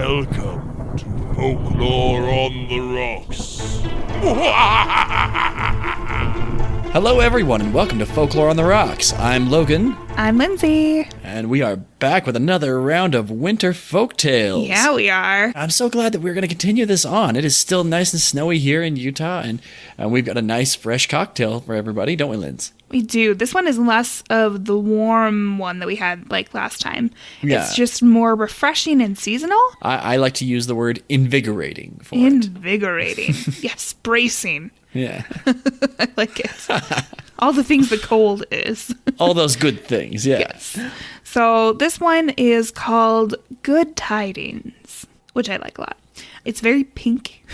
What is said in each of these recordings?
Welcome to Folklore on the Rocks. Hello everyone and welcome to Folklore on the Rocks. I'm Logan. I'm Lindsay. And we are back with another round of winter folk tales. Yeah, we are. I'm so glad that we're going to continue this on. It is still nice and snowy here in Utah, and we've got a nice fresh cocktail for everybody, don't we, Linz? We do. This one is less of the warm one that we had like last time. Yeah. It's just more refreshing and seasonal. I like to use the word invigorating for it. Invigorating. Yes, bracing. Yeah. I like it. All the things the cold is. All those good things, yeah. Yes. So this one is called Good Tidings, which I like a lot. It's very pink.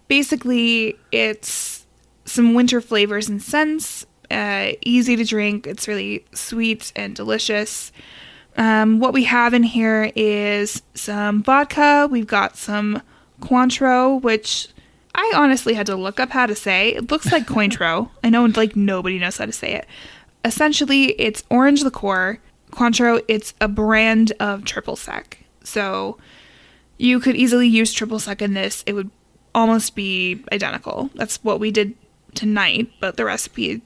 Basically, it's some winter flavors and scents. Easy to drink. It's really sweet and delicious. What we have in here is some vodka. We've got some Cointreau, which I honestly had to look up how to say. It looks like Cointreau. I know like nobody knows how to say it. Essentially, it's orange liqueur. Cointreau, it's a brand of triple sec. So you could easily use triple sec in this. It would almost be identical. That's what we did tonight, but the recipe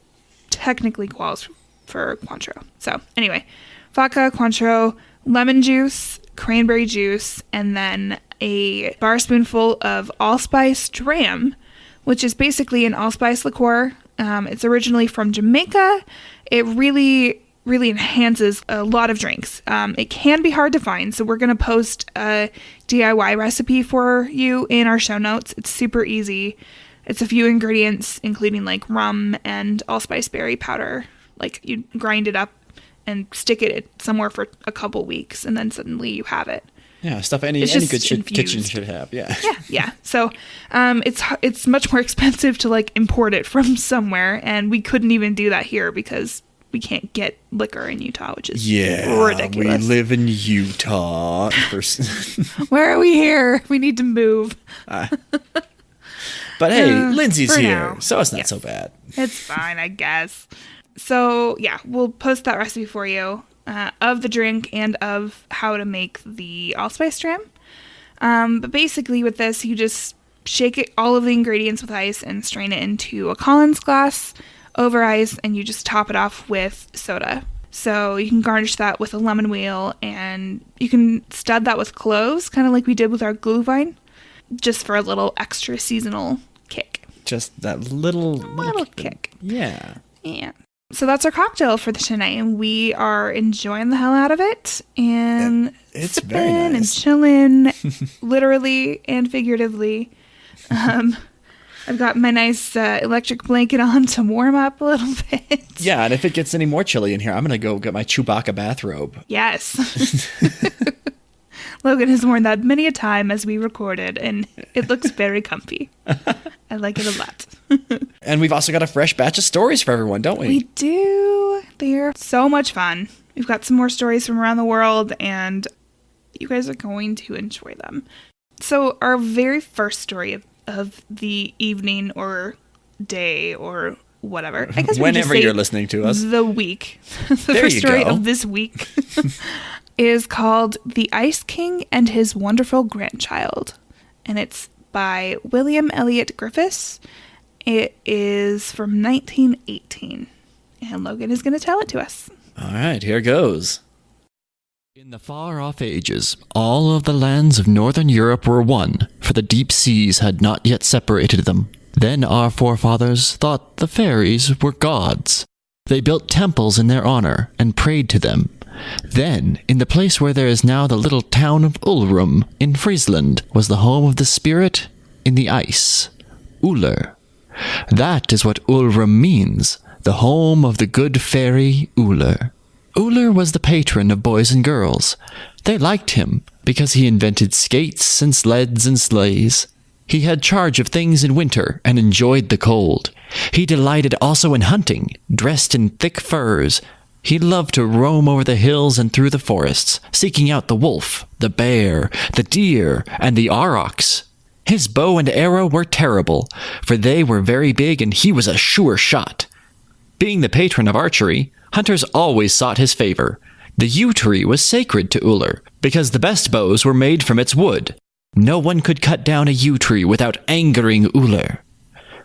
technically calls for Cointreau. So anyway, vodka, Cointreau, lemon juice, cranberry juice, and then a bar spoonful of allspice dram, which is basically an allspice liqueur. It's originally from Jamaica. It really enhances a lot of drinks. It can be hard to find, so we're going to post a DIY recipe for you in our show notes. It's super easy. It's a few ingredients, including like rum and allspice berry powder. Like you grind it up and stick it somewhere for a couple weeks, and then suddenly you have it. Yeah, stuff any good kitchen should have. Yeah. Yeah. So, it's much more expensive to like import it from somewhere, and we couldn't even do that here because we can't get liquor in Utah, which is ridiculous. We live in Utah. Where are we here? We need to move. But hey, Lindsay's here, now. so it's not so bad. It's fine, I guess. So yeah, we'll post that recipe for you. Of the drink and of how to make the allspice dram. But basically with this, you just shake all of the ingredients with ice and strain it into a Collins glass over ice, and you just top it off with soda. So you can garnish that with a lemon wheel, and you can stud that with cloves, kind of like we did with our glühwein, just for a little extra seasonal kick. Just that little kick. Yeah. Yeah. So that's our cocktail for tonight, and we are enjoying the hell out of it, and it's sipping very nice. and chilling, literally and figuratively. I've got my nice electric blanket on to warm up a little bit. Yeah, and if it gets any more chilly in here, I'm going to go get my Chewbacca bathrobe. Yes. Logan has worn that many a time as we recorded, and it looks very comfy. I like it a lot. And we've also got a fresh batch of stories for everyone, don't we? We do. They're so much fun. We've got some more stories from around the world, and you guys are going to enjoy them. So our very first story of the evening or day or whatever, I guess whenever you're listening to us, the week. The first story of this week is called The Ice King and His Wonderful Grandchild, and it's by William Elliott Griffiths. It is from 1918, and Logan is going to tell it to us. All right, here goes. In the far-off ages, all of the lands of northern Europe were one, for the deep seas had not yet separated them. Then our forefathers thought the fairies were gods. They built temples in their honor and prayed to them. Then, in the place where there is now the little town of Ulrum in Friesland, was the home of the spirit in the ice, Uller. That is what Ulrum means, the home of the good fairy Uller. Uller was the patron of boys and girls. They liked him because he invented skates and sleds and sleighs. He had charge of things in winter and enjoyed the cold. He delighted also in hunting, dressed in thick furs. He loved to roam over the hills and through the forests, seeking out the wolf, the bear, the deer, and the aurochs. His bow and arrow were terrible, for they were very big and he was a sure shot. Being the patron of archery, hunters always sought his favor. The yew tree was sacred to Uller, because the best bows were made from its wood. No one could cut down a yew tree without angering Uller.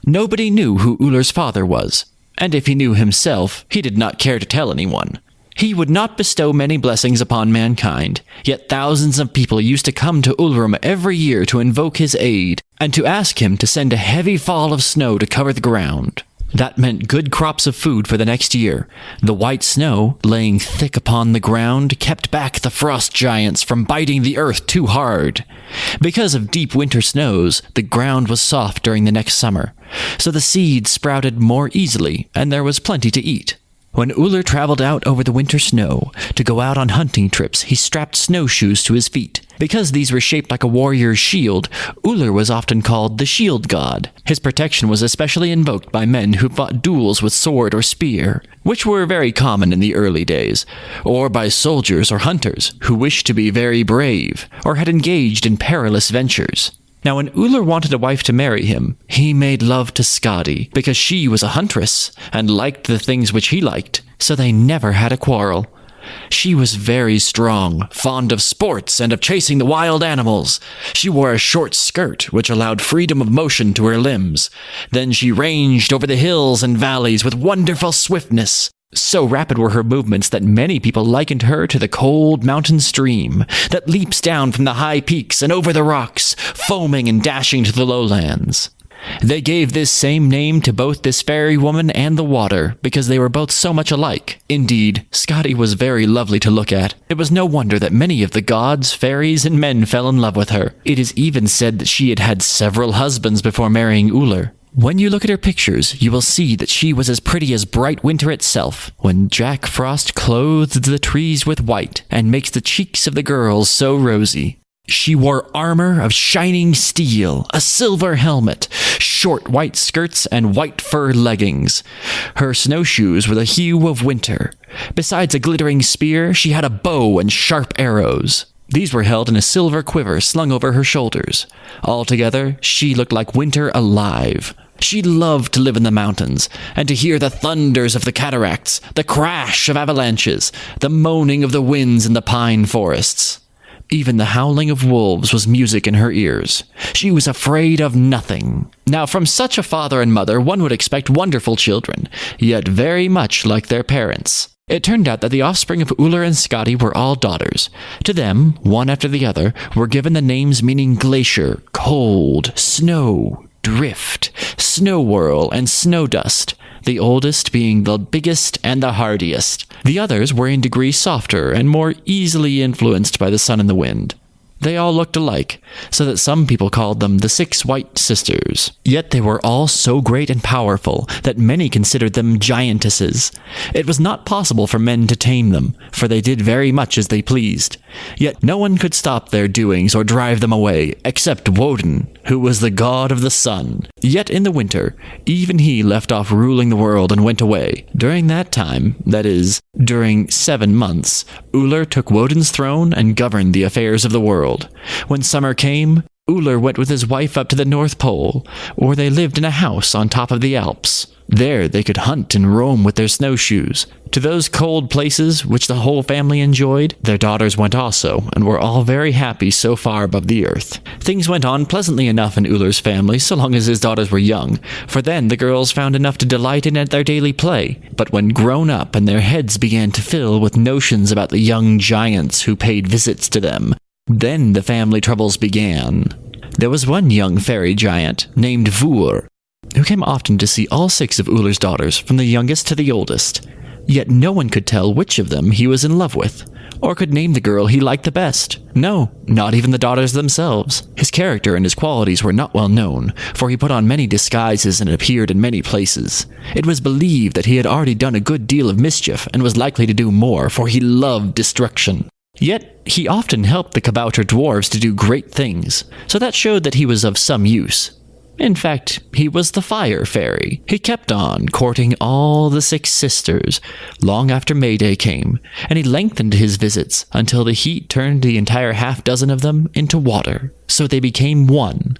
Nobody knew who Uller's father was, and if he knew himself, he did not care to tell anyone. He would not bestow many blessings upon mankind, yet thousands of people used to come to Ulrum every year to invoke his aid, and to ask him to send a heavy fall of snow to cover the ground. That meant good crops of food for the next year. The white snow, laying thick upon the ground, kept back the frost giants from biting the earth too hard. Because of deep winter snows, the ground was soft during the next summer, so the seeds sprouted more easily, and there was plenty to eat. When Uller traveled out over the winter snow to go out on hunting trips, he strapped snowshoes to his feet. Because these were shaped like a warrior's shield, Uller was often called the shield god. His protection was especially invoked by men who fought duels with sword or spear, which were very common in the early days, or by soldiers or hunters who wished to be very brave or had engaged in perilous ventures. Now, when Uller wanted a wife to marry him, he made love to Skadi, because she was a huntress and liked the things which he liked, so they never had a quarrel. She was very strong, fond of sports and of chasing the wild animals. She wore a short skirt, which allowed freedom of motion to her limbs. Then she ranged over the hills and valleys with wonderful swiftness. So rapid were her movements that many people likened her to the cold mountain stream that leaps down from the high peaks and over the rocks, foaming and dashing to the lowlands. They gave this same name to both this fairy woman and the water, because they were both so much alike. Indeed, Skadi was very lovely to look at. It was no wonder that many of the gods, fairies, and men fell in love with her. It is even said that she had had several husbands before marrying Uller. When you look at her pictures, you will see that she was as pretty as bright winter itself, when Jack Frost clothes the trees with white and makes the cheeks of the girls so rosy. She wore armor of shining steel, a silver helmet, short white skirts, and white fur leggings. Her snowshoes were the hue of winter. Besides a glittering spear, she had a bow and sharp arrows. These were held in a silver quiver slung over her shoulders. Altogether, she looked like winter alive. She loved to live in the mountains, and to hear the thunders of the cataracts, the crash of avalanches, the moaning of the winds in the pine forests. Even the howling of wolves was music in her ears. She was afraid of nothing. Now, from such a father and mother, one would expect wonderful children, yet very much like their parents. It turned out that the offspring of Uller and Skadi were all daughters. To them, one after the other, were given the names meaning glacier, cold, snow, drift, snow whirl, and snow dust, the oldest being the biggest and the hardiest. The others were in degree softer and more easily influenced by the sun and the wind. They all looked alike, so that some people called them the 6 White Sisters. Yet they were all so great and powerful that many considered them giantesses. It was not possible for men to tame them, for they did very much as they pleased. Yet no one could stop their doings or drive them away, except Woden, who was the god of the sun. Yet in the winter, even he left off ruling the world and went away. During that time, that is, during 7 months, Uller took Woden's throne and governed the affairs of the world. When summer came, Uller went with his wife up to the North Pole, or they lived in a house on top of the Alps. There they could hunt and roam with their snowshoes. To those cold places which the whole family enjoyed, their daughters went also, and were all very happy so far above the earth. Things went on pleasantly enough in Uller's family so long as his daughters were young, for then the girls found enough to delight in at their daily play. But when grown up and their heads began to fill with notions about the young giants who paid visits to them, then the family troubles began. There was one young fairy giant named Vur, who came often to see all 6 of Uller's daughters, from the youngest to the oldest. Yet no one could tell which of them he was in love with, or could name the girl he liked the best. No, not even the daughters themselves. His character and his qualities were not well known, for he put on many disguises and appeared in many places. It was believed that he had already done a good deal of mischief, and was likely to do more, for he loved destruction. Yet he often helped the Kabouter dwarves to do great things, so that showed that he was of some use. In fact, he was the fire fairy. He kept on courting all the 6 sisters long after May Day came, and he lengthened his visits until the heat turned the entire half-dozen of them into water, so they became one.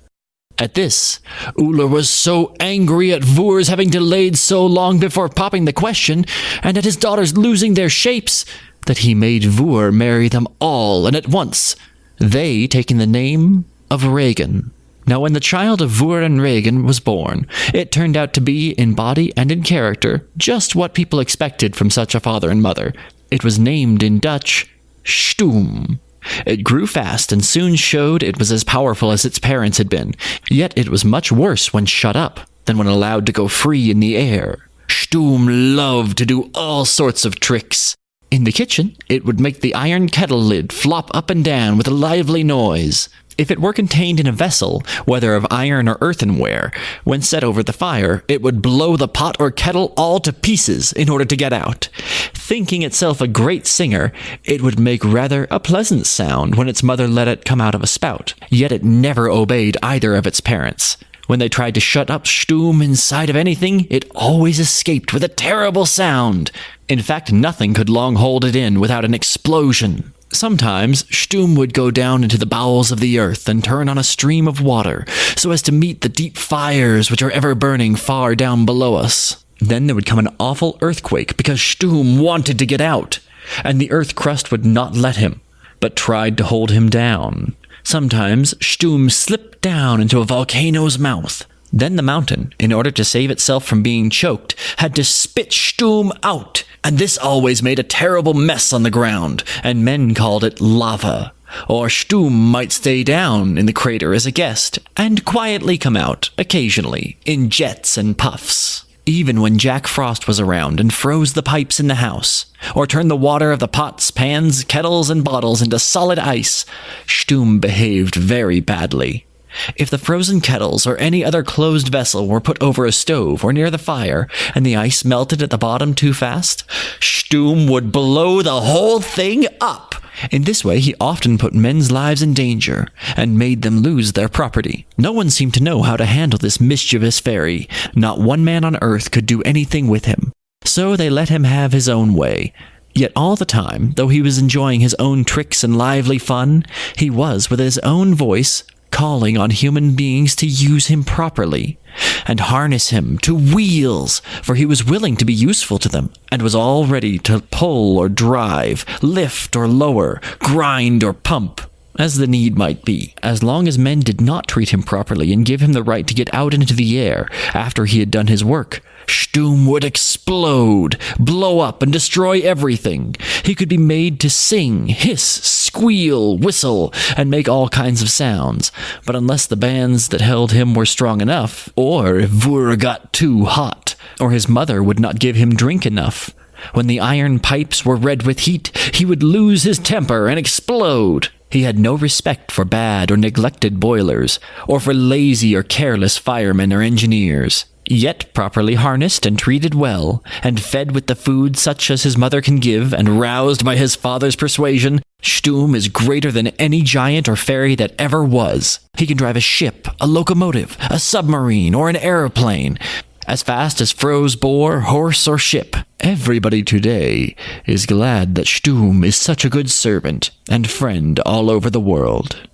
At this, Uller was so angry at Vur's having delayed so long before popping the question, and at his daughters losing their shapes, that he made Vur marry them all and at once, they taking the name of Regan. Now when the child of Vur and Regan was born, it turned out to be, in body and in character, just what people expected from such a father and mother. It was named in Dutch, Stoom. It grew fast and soon showed it was as powerful as its parents had been, yet it was much worse when shut up than when allowed to go free in the air. Stoom loved to do all sorts of tricks. In the kitchen, it would make the iron kettle lid flop up and down with a lively noise. If it were contained in a vessel, whether of iron or earthenware, when set over the fire, it would blow the pot or kettle all to pieces in order to get out. Thinking itself a great singer, it would make rather a pleasant sound when its mother let it come out of a spout, yet it never obeyed either of its parents. When they tried to shut up Stoom inside of anything, it always escaped with a terrible sound. In fact, nothing could long hold it in without an explosion. Sometimes, Stoom would go down into the bowels of the earth and turn on a stream of water, so as to meet the deep fires which are ever burning far down below us. Then there would come an awful earthquake because Stoom wanted to get out, and the earth crust would not let him, but tried to hold him down. Sometimes, Stoom slipped down into a volcano's mouth. Then the mountain, in order to save itself from being choked, had to spit Stoom out, and this always made a terrible mess on the ground, and men called it lava. Or Stoom might stay down in the crater as a guest, and quietly come out, occasionally, in jets and puffs. Even when Jack Frost was around and froze the pipes in the house, or turned the water of the pots, pans, kettles, and bottles into solid ice, Stoom behaved very badly. If the frozen kettles or any other closed vessel were put over a stove or near the fire, and the ice melted at the bottom too fast, Stoom would blow the whole thing up. In this way, he often put men's lives in danger, and made them lose their property. No one seemed to know how to handle this mischievous fairy. Not one man on earth could do anything with him. So they let him have his own way. Yet all the time, though he was enjoying his own tricks and lively fun, he was, with his own voice, calling on human beings to use him properly, and harness him to wheels, for he was willing to be useful to them, and was all ready to pull or drive, lift or lower, grind or pump, as the need might be, as long as men did not treat him properly and give him the right to get out into the air after he had done his work. Stoom would explode, blow up, and destroy everything. He could be made to sing, hiss, squeal, whistle, and make all kinds of sounds. But unless the bands that held him were strong enough, or if Vur got too hot, or his mother would not give him drink enough, when the iron pipes were red with heat, he would lose his temper and explode. He had no respect for bad or neglected boilers, or for lazy or careless firemen or engineers. Yet properly harnessed and treated well, and fed with the food such as his mother can give, and roused by his father's persuasion, Stoom is greater than any giant or fairy that ever was. He can drive a ship, a locomotive, a submarine, or an aeroplane, as fast as froze boar, horse, or ship. Everybody today is glad that Stoom is such a good servant and friend all over the world.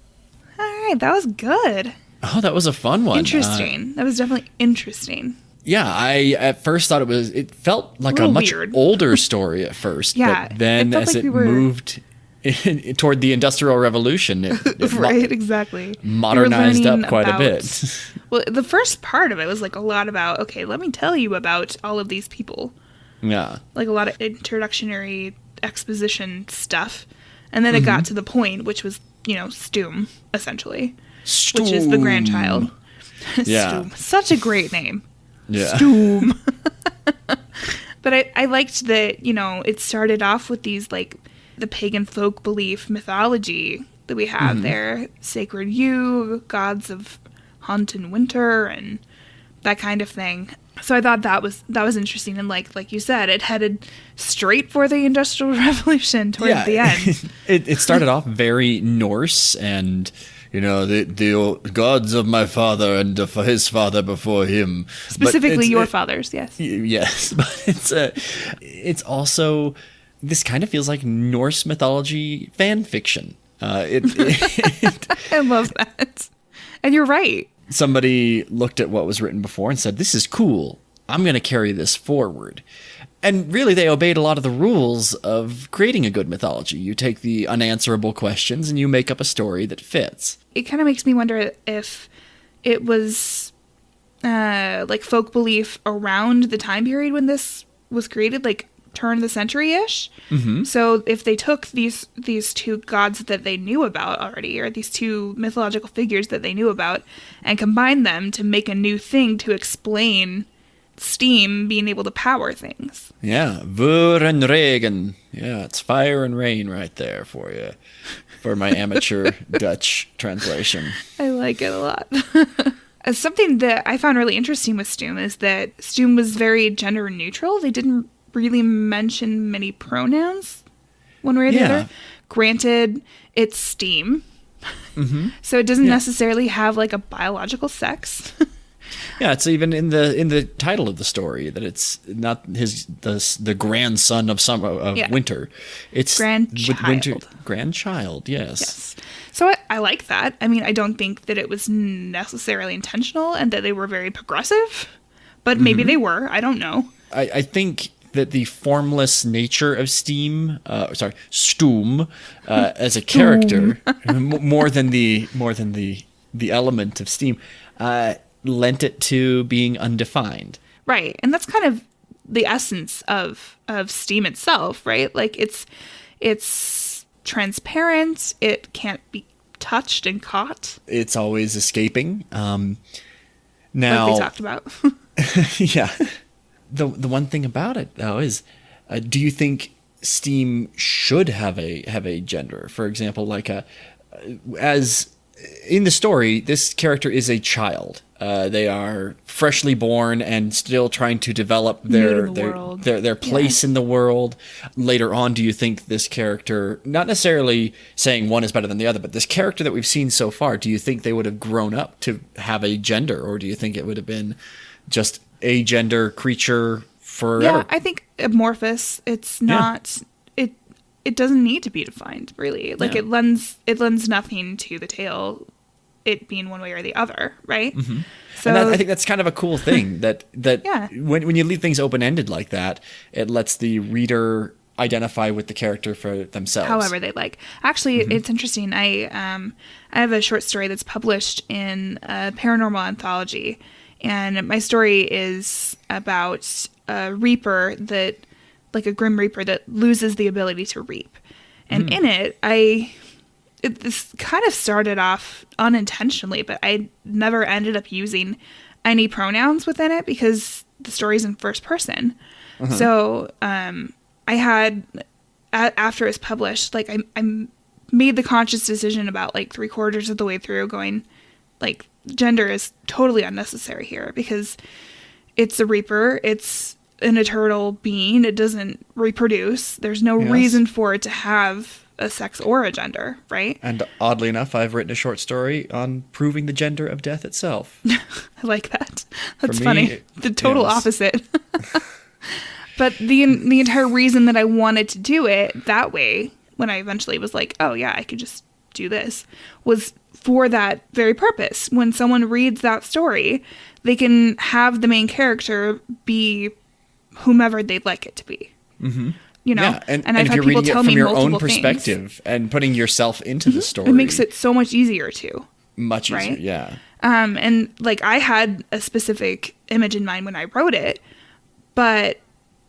All right, that was good. Oh, that was a fun one. Interesting. That was definitely interesting. Yeah, I at first thought it felt like a much weird. older story at first. Yeah, but then it felt as like it moved toward the Industrial Revolution, it right, exactly. modernized up quite a bit. Well, the first part of it was like a lot about, okay, let me tell you about all of these people. Yeah. Like a lot of introductory exposition stuff. And then it got to the point, which was, Stoom, essentially. Stoom. Which is the grandchild. Yeah. Stoom. Such a great name. Yeah. Stoom. But I liked that, it started off with these, like, the pagan folk belief mythology that we have there. Sacred Yew, gods of hunt and winter, and that kind of thing. So I thought that was interesting, and like you said, it headed straight for the Industrial Revolution towards the end. It started off very Norse, and the gods of my father and of his father before him. Specifically your father's, yes. Yes, but it's also, this kind of feels like Norse mythology fan fiction. I love that. And you're right. Somebody looked at what was written before and said, this is cool. I'm going to carry this forward. And really, they obeyed a lot of the rules of creating a good mythology. You take the unanswerable questions and you make up a story that fits. It kind of makes me wonder if it was like folk belief around the time period when this was created, like turn of the century-ish. Mm-hmm. So if they took these two gods that they knew about already, or these two mythological figures that they knew about, and combined them to make a new thing to explain steam being able to power things. Yeah, Vuur and Regen. Yeah, it's fire and rain right there for you, for my amateur Dutch translation. I like it a lot. Something that I found really interesting with Stoom is that Stoom was very gender neutral. They didn't really mention many pronouns one way or the other. Granted, it's steam. Mm-hmm. So it doesn't necessarily have like a biological sex. Yeah, it's even in the title of the story that it's not the grandson of winter. It's grandchild. Yes. So I like that. I mean, I don't think that it was necessarily intentional and that they were very progressive, but maybe they were. I don't know. I think that the formless nature of Stoom as a character more than the element of steam lent it to being undefined. Right. And that's kind of the essence of steam itself, right? Like it's transparent, it can't be touched and caught. It's always escaping. Now, like we talked about. yeah. The one thing about it though is, do you think steam should have a gender? For example, like as in the story, this character is a child. They are freshly born and still trying to develop their place in the world. Later on, do you think this character, not necessarily saying one is better than the other, but this character that we've seen so far, do you think they would have grown up to have a gender, or do you think it would have been just a gender creature forever? Yeah, I think amorphous. It's not. It doesn't need to be defined, really. Like it lends nothing to the tale, it being one way or the other, right? Mm-hmm. So and I think that's kind of a cool thing that when you leave things open-ended like that, it lets the reader identify with the character for themselves. However they like. Actually, it's interesting. I have a short story that's published in a paranormal anthology, and my story is about a reaper that, like a grim reaper that loses the ability to reap. And in it, this kind of started off unintentionally, but I never ended up using any pronouns within it because the story's in first person. So I had, after it was published, like I made the conscious decision about like 3/4 of the way through going, like, gender is totally unnecessary here because it's a reaper. It's an eternal being. It doesn't reproduce. There's no reason for it to have a sex or a gender, right? And oddly enough, I've written a short story on proving the gender of death itself. I like that. That's funny. The total opposite. But the entire reason that I wanted to do it that way, when I eventually was like, oh yeah, I could just do this, was for that very purpose. When someone reads that story, they can have the main character be whomever they'd like it to be. Mm-hmm. You know, yeah, and I've if had you're people reading tell it from me your own multiple perspective things. and putting yourself into the story, it makes it so much easier too. Much easier, right? yeah. And like I had a specific image in mind when I wrote it, but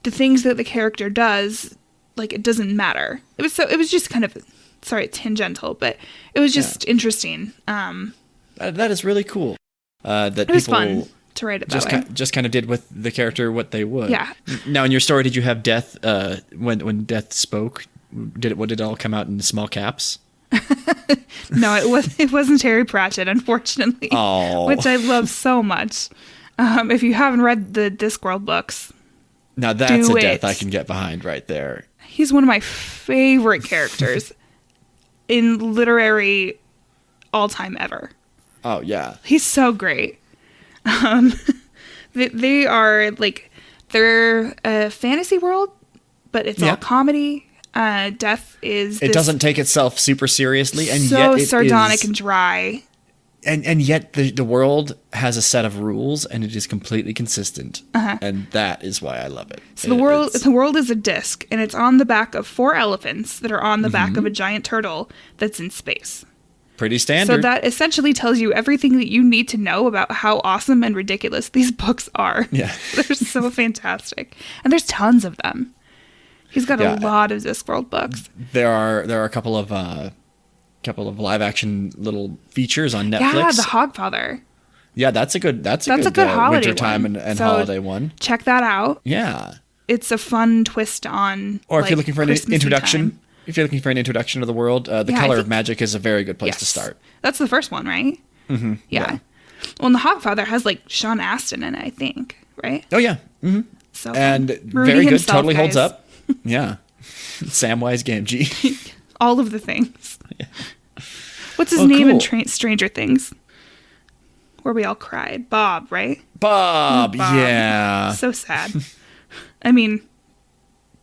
the things that the character does, like, it doesn't matter. It was just kind of, sorry, it's tangential, but it was just interesting. That is really cool. That it was fun to write it that way. Just kind of did with the character what they would. Yeah. Now, in your story, did you have death when death spoke? Did it all come out in small caps? No, it wasn't Terry Pratchett, unfortunately. Oh. Which I love so much. If you haven't read the Discworld books, now that's a death I can get behind right there. He's one of my favorite characters in literary all-time ever. Oh, yeah. He's so great. They are, like, they're a fantasy world, but it's all comedy. Death is... It doesn't take itself super seriously, and so yet it sardonic is... and dry. And yet the world has a set of rules, and it is completely consistent, and that is why I love it. So the world is a disc, and it's on the back of 4 elephants that are on the back of a giant turtle that's in space. Pretty standard. So that essentially tells you everything that you need to know about how awesome and ridiculous these books are. Yeah. They're so fantastic, and there's tons of them. He's got a lot of Discworld books. There are a couple of live action little features on Netflix. Yeah, The Hogfather. Yeah, that's a good holiday wintertime one. and So holiday one. Check that out. Yeah. It's a fun twist on. Or if you're looking for an Christmassy introduction, time. if you're looking for an introduction to the world, The Color of Magic is a very good place to start. That's the first one, right? Mm-hmm. Yeah. Well, and The Hogfather has like Sean Astin in it, I think, right? Oh yeah. Mm-hmm. So and Rudy very good. himself, Totally guys. holds up. Yeah. Samwise Gamgee. All of the things. Yeah. What's his name in Stranger Things? Where we all cried. Bob, right? Bob. Yeah. So sad. I mean,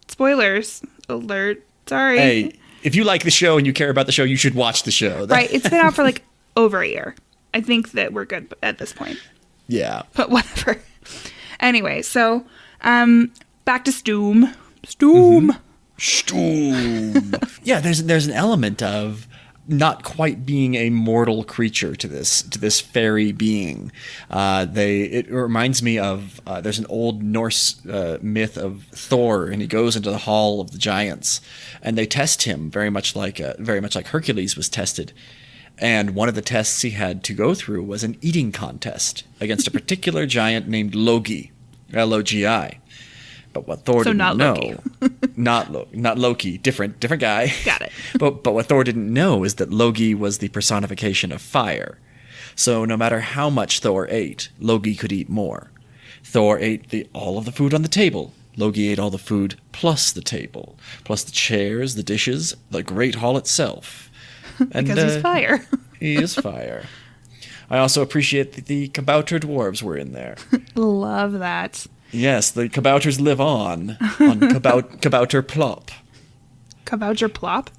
spoilers alert. Sorry. Hey, if you like the show and you care about the show, you should watch the show. Right. It's been out for like over a year. I think that we're good at this point. Yeah. But whatever. Anyway, so back to Stoom. Stoom. Yeah, there's an element of not quite being a mortal creature to this fairy being. It reminds me of there's an old Norse myth of Thor, and he goes into the Hall of the Giants, and they test him very much like Hercules was tested. And one of the tests he had to go through was an eating contest against a particular giant named Logi, Logi. But what Thor didn't know, not Loki, different guy. Got it. But what Thor didn't know is that Logi was the personification of fire. So no matter how much Thor ate, Logi could eat more. Thor ate all of the food on the table. Logi ate all the food plus the table, plus the chairs, the dishes, the great hall itself. And, because he's fire. He is fire. I also appreciate that the Kabouter dwarves were in there. Love that. Yes, the Kabouters live on Kabouter Plop. Kabouter Plop?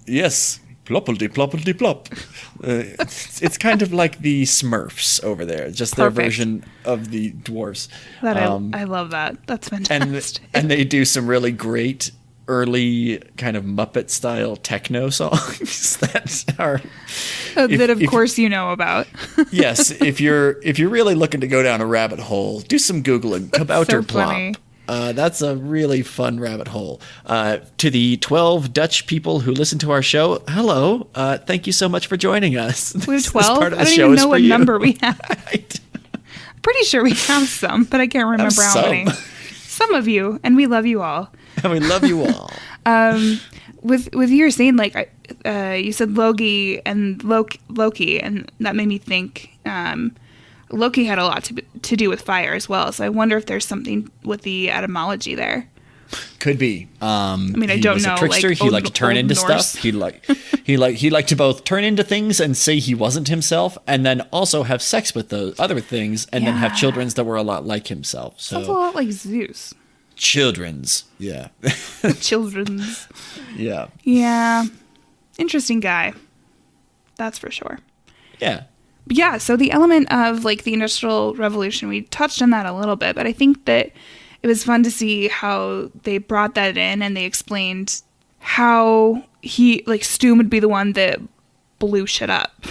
Yes, ploppity plop. It's kind of like the Smurfs over there, just their version of the dwarves. I love that. That's fantastic. And they do some really great early kind of Muppet style techno songs that are that of course you know about. Yes, if you're really looking to go down a rabbit hole, do some Googling. Kabouter Plop. That's a really fun rabbit hole. To the 12 Dutch people who listen to our show, hello. Thank you so much for joining us. We have 12? Part of the I don't show even is know for what you. number we have. I'm pretty sure we have some, but I can't remember how many. Some of you, and we love you all. And we love you all. With you were saying, like, you said Loki, and that made me think Loki had a lot to do with fire as well. So I wonder if there's something with the etymology there. Could be. I mean, I don't know. He was a trickster. Like, he liked to turn into Norse. stuff. He liked to both turn into things and say he wasn't himself, and then also have sex with those other things, and then have children's that were a lot like himself. So sounds a lot like Zeus. Children's, yeah. Children's. Yeah. Yeah. Interesting guy. That's for sure. Yeah. But yeah, so the element of like the Industrial Revolution, we touched on that a little bit, but I think that it was fun to see how they brought that in and they explained how Stoom would be the one that blew shit up,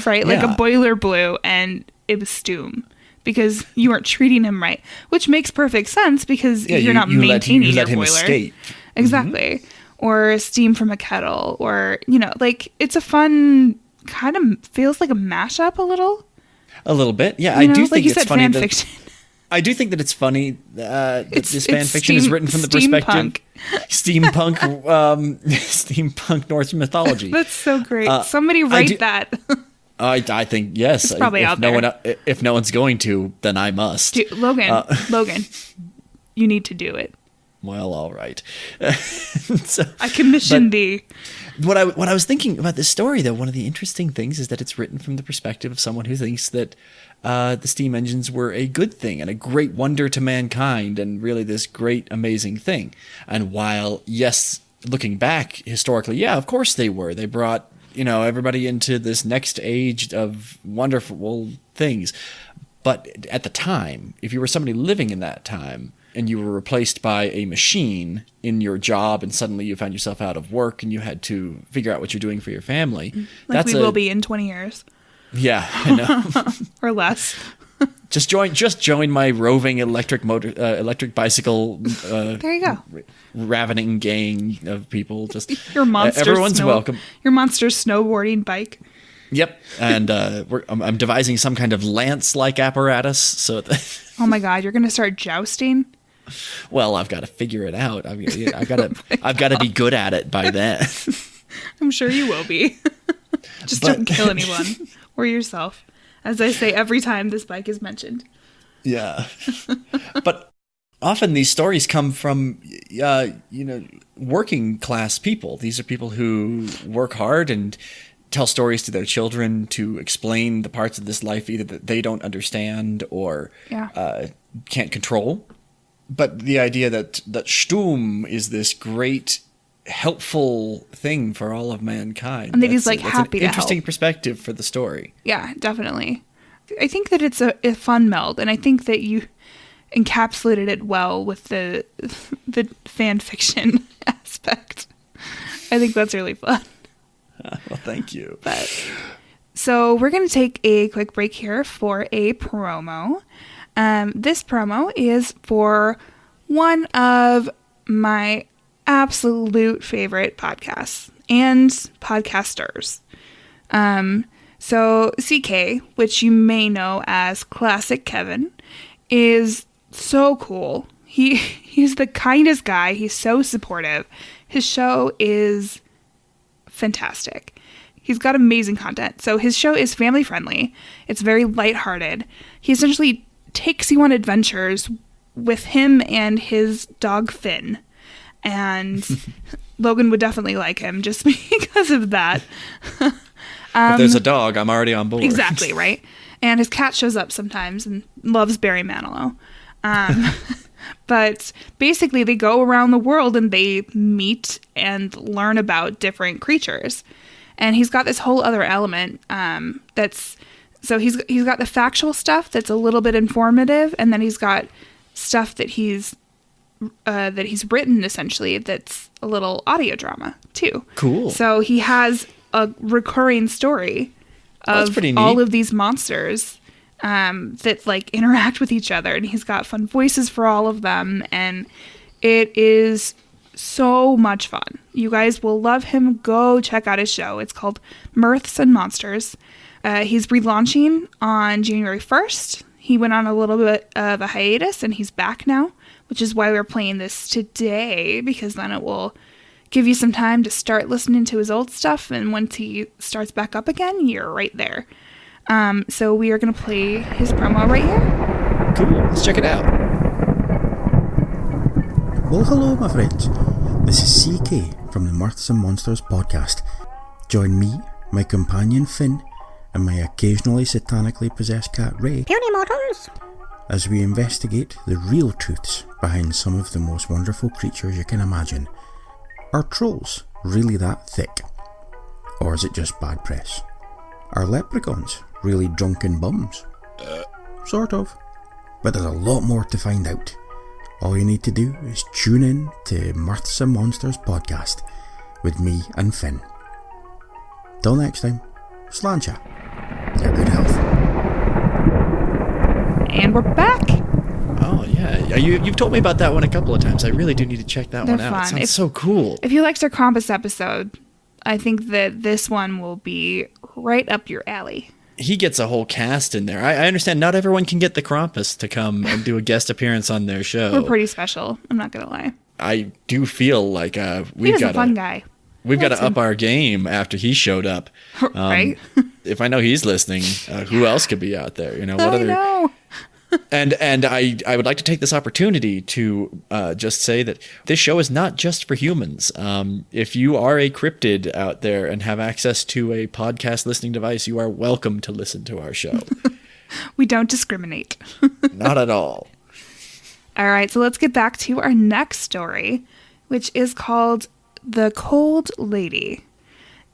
right? Like a boiler blew and it was Stoom. Because you weren't treating him right, which makes perfect sense because you're not maintaining your boiler. Escape. Exactly. Mm-hmm. Or steam from a kettle, or like it's a fun kind of feels like a mashup a little. A little bit, yeah. I do think it's funny. Fan fiction. I do think that it's funny that this fan fiction is written from the perspective steampunk, steampunk Norse mythology. That's so great. Somebody write that. I think yes. It's probably out there. If no one's going to, then I must. Dude, Logan, you need to do it. Well, all right. I commissioned thee. What I was thinking about this story, though, one of the interesting things is that it's written from the perspective of someone who thinks that the steam engines were a good thing and a great wonder to mankind and really this great, amazing thing. And while, yes, looking back historically, yeah, of course they were. They brought everybody into this next age of wonderful things. But at the time, if you were somebody living in that time and you were replaced by a machine in your job and suddenly you found yourself out of work and you had to figure out what you're doing for your family. Like we will be in 20 years. Yeah, I know. Or less. Just join my roving electric bicycle. There you go. Ravening gang of people. Just your monster. Everyone's welcome. Your monster snowboarding bike. Yep, and I'm devising some kind of lance-like apparatus. So. Oh my God! You're gonna start jousting. Well, I've got to figure it out. I've got to be good at it by then. I'm sure you will be. Just don't kill anyone or yourself. As I say every time this bike is mentioned. Yeah. But often these stories come from, working class people. These are people who work hard and tell stories to their children to explain the parts of this life either that they don't understand or can't control. But the idea that Sturm is this great helpful thing for all of mankind. And that he's happy to help. Interesting perspective for the story. Yeah, definitely. I think that it's a fun meld, and I think that you encapsulated it well with the fan fiction aspect. I think that's really fun. Well, thank you. So we're going to take a quick break here for a promo. This promo is for one of my absolute favorite podcasts and podcasters. So CK, which you may know as Classic Kevin, is so cool. He's the kindest guy. He's so supportive. His show is fantastic. He's got amazing content. So his show is family friendly. It's very lighthearted. He essentially takes you on adventures with him and his dog Finn. And Logan would definitely like him just because of that. If there's a dog, I'm already on board. Exactly, right? And his cat shows up sometimes and loves Barry Manilow. But basically, they go around the world and they meet and learn about different creatures. And he's got this whole other element so he's got the factual stuff that's a little bit informative, and then he's got stuff that he's written essentially that's a little audio drama too. Cool. So he has a recurring story of all of these monsters that interact with each other, and he's got fun voices for all of them, and it is so much fun. You guys will love him. Go check out his show. It's called Mirths and Monsters. He's relaunching on January 1st. He went on a little bit of a hiatus, and he's back now, which is why we're playing this today, because then it will give you some time to start listening to his old stuff, and once he starts back up again, you're right there. So we are going to play his promo right here. Cool. Let's check it out. Well, hello, my friends. This is CK from the Mirths and Monsters podcast. Join me, my companion Finn, and my occasionally satanically possessed cat Ray, as we investigate the real truths behind some of the most wonderful creatures you can imagine. Are trolls really that thick? Or is it just bad press? Are leprechauns really drunken bums? Sort of. But there's a lot more to find out. All you need to do is tune in to Mirths and Monsters podcast with me and Finn. Till next time, sláinte. Your good health. And we're back. Oh, yeah. You've told me about that one a couple of times. I really do need to check that one out. Fun. It sounds so cool. If you liked our Krampus episode, I think that this one will be right up your alley. He gets a whole cast in there. I understand not everyone can get the Krampus to come and do a guest appearance on their show. We're pretty special. I'm not going to lie. I do feel like he's a fun guy. We've got to up our game after he showed up. Right? If I know he's listening, who else could be out there? What I know. And I would like to take this opportunity to just say that this show is not just for humans. If you are a cryptid out there and have access to a podcast listening device, you are welcome to listen to our show. We don't discriminate. Not at all. All right, so let's get back to our next story, which is called The Cold Lady.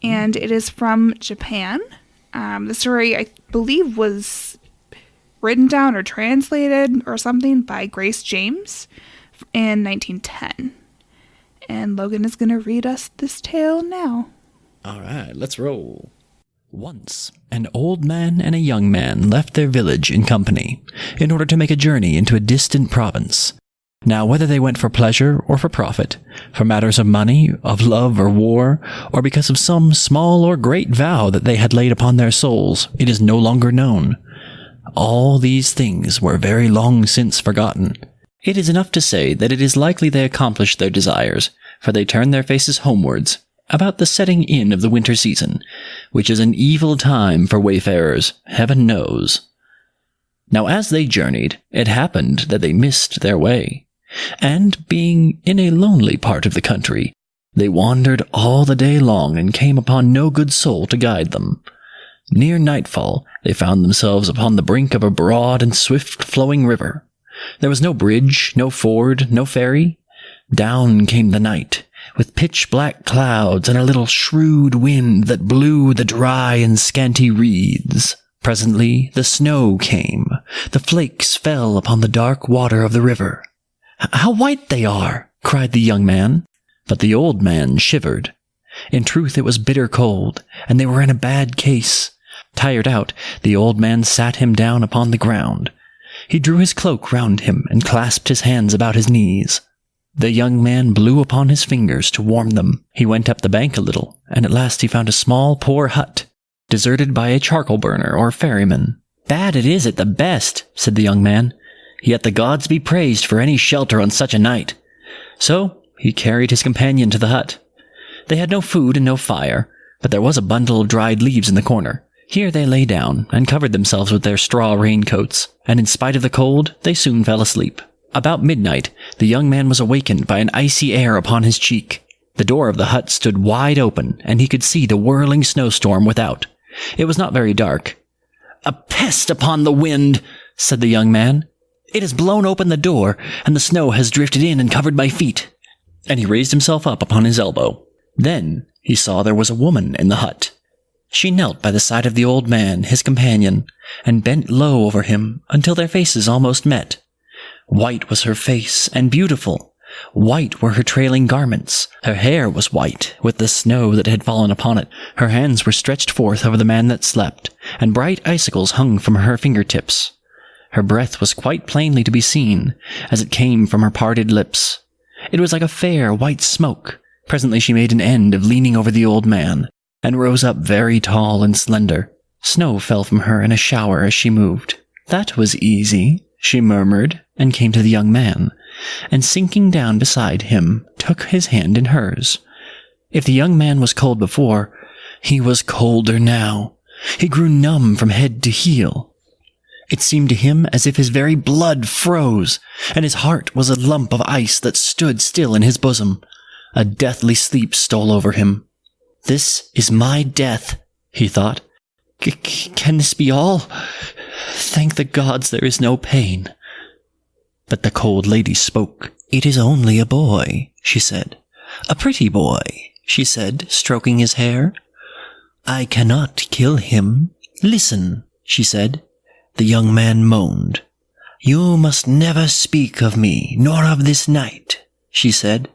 and it is from Japan. The story, I believe, was written down or translated or something by Grace James in 1910. And Logan is going to read us this tale now. All right, let's roll. Once, an old man and a young man left their village in company in order to make a journey into a distant province. Now, whether they went for pleasure or for profit, for matters of money, of love or war, or because of some small or great vow that they had laid upon their souls, it is no longer known. All these things were very long since forgotten. It is enough to say that it is likely they accomplished their desires, for they turned their faces homewards, about the setting in of the winter season, which is an evil time for wayfarers, heaven knows. Now as they journeyed, it happened that they missed their way, and being in a lonely part of the country, they wandered all the day long and came upon no good soul to guide them. Near nightfall, they found themselves upon the brink of a broad and swift-flowing river. There was no bridge, no ford, no ferry. Down came the night, with pitch-black clouds and a little shrewd wind that blew the dry and scanty reeds. Presently the snow came. The flakes fell upon the dark water of the river. "How white they are!" cried the young man. But the old man shivered. In truth, it was bitter cold, and they were in a bad case. Tired out, the old man sat him down upon the ground. He drew his cloak round him and clasped his hands about his knees. The young man blew upon his fingers to warm them. He went up the bank a little, and at last he found a small, poor hut, deserted by a charcoal burner or ferryman. "Bad it is at the best," said the young man. "Yet the gods be praised for any shelter on such a night." So he carried his companion to the hut. They had no food and no fire, but there was a bundle of dried leaves in the corner. Here they lay down and covered themselves with their straw raincoats, and in spite of the cold, they soon fell asleep. About midnight, the young man was awakened by an icy air upon his cheek. The door of the hut stood wide open, and he could see the whirling snowstorm without. It was not very dark. "A pest upon the wind," said the young man. "It has blown open the door, and the snow has drifted in and covered my feet." And he raised himself up upon his elbow. Then he saw there was a woman in the hut. She knelt by the side of the old man, his companion, and bent low over him until their faces almost met. White was her face, and beautiful. White were her trailing garments. Her hair was white, with the snow that had fallen upon it. Her hands were stretched forth over the man that slept, and bright icicles hung from her fingertips. Her breath was quite plainly to be seen, as it came from her parted lips. It was like a fair white smoke. Presently she made an end of leaning over the old man, and rose up very tall and slender. Snow fell from her in a shower as she moved. "That was easy," she murmured, and came to the young man, and sinking down beside him, took his hand in hers. If the young man was cold before, he was colder now. He grew numb from head to heel. It seemed to him as if his very blood froze, and his heart was a lump of ice that stood still in his bosom. A deathly sleep stole over him. "This is my death," he thought. Can this be all? Thank the gods there is no pain." But the cold lady spoke. "It is only a boy," she said. "A pretty boy," she said, stroking his hair. "I cannot kill him. Listen," she said. The young man moaned. "You must never speak of me, nor of this night," she said.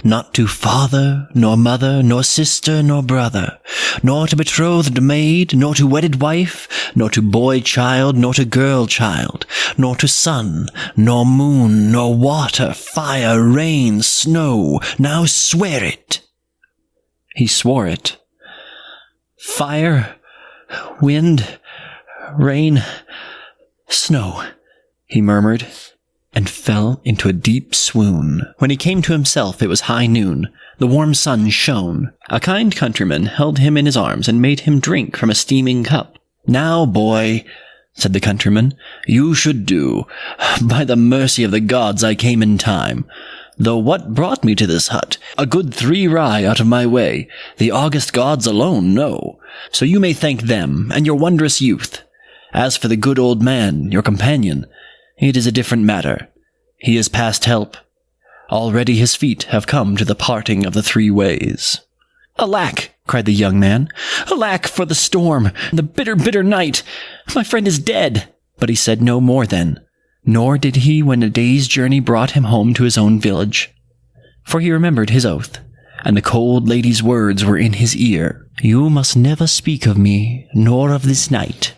"Not to father, nor mother, nor sister, nor brother, nor to betrothed maid, nor to wedded wife, nor to boy child, nor to girl child, nor to sun, nor moon, nor water, fire, rain, snow. Now swear it." He swore it. "Fire, wind, rain, snow," he murmured, and fell into a deep swoon. When he came to himself, it was high noon. The warm sun shone. A kind countryman held him in his arms and made him drink from a steaming cup. "Now, boy," said the countryman, "you should do. By the mercy of the gods I came in time. Though what brought me to this hut? A good 3 rye out of my way. The august gods alone know. So you may thank them, and your wondrous youth. As for the good old man, your companion, it is a different matter. He is past help. Already his feet have come to the parting of the 3 ways." "Alack!" cried the young man. "Alack for the storm, the bitter, bitter night! My friend is dead!" But he said no more then, nor did he when a day's journey brought him home to his own village. For he remembered his oath, and the cold lady's words were in his ear. "You must never speak of me, nor of this night,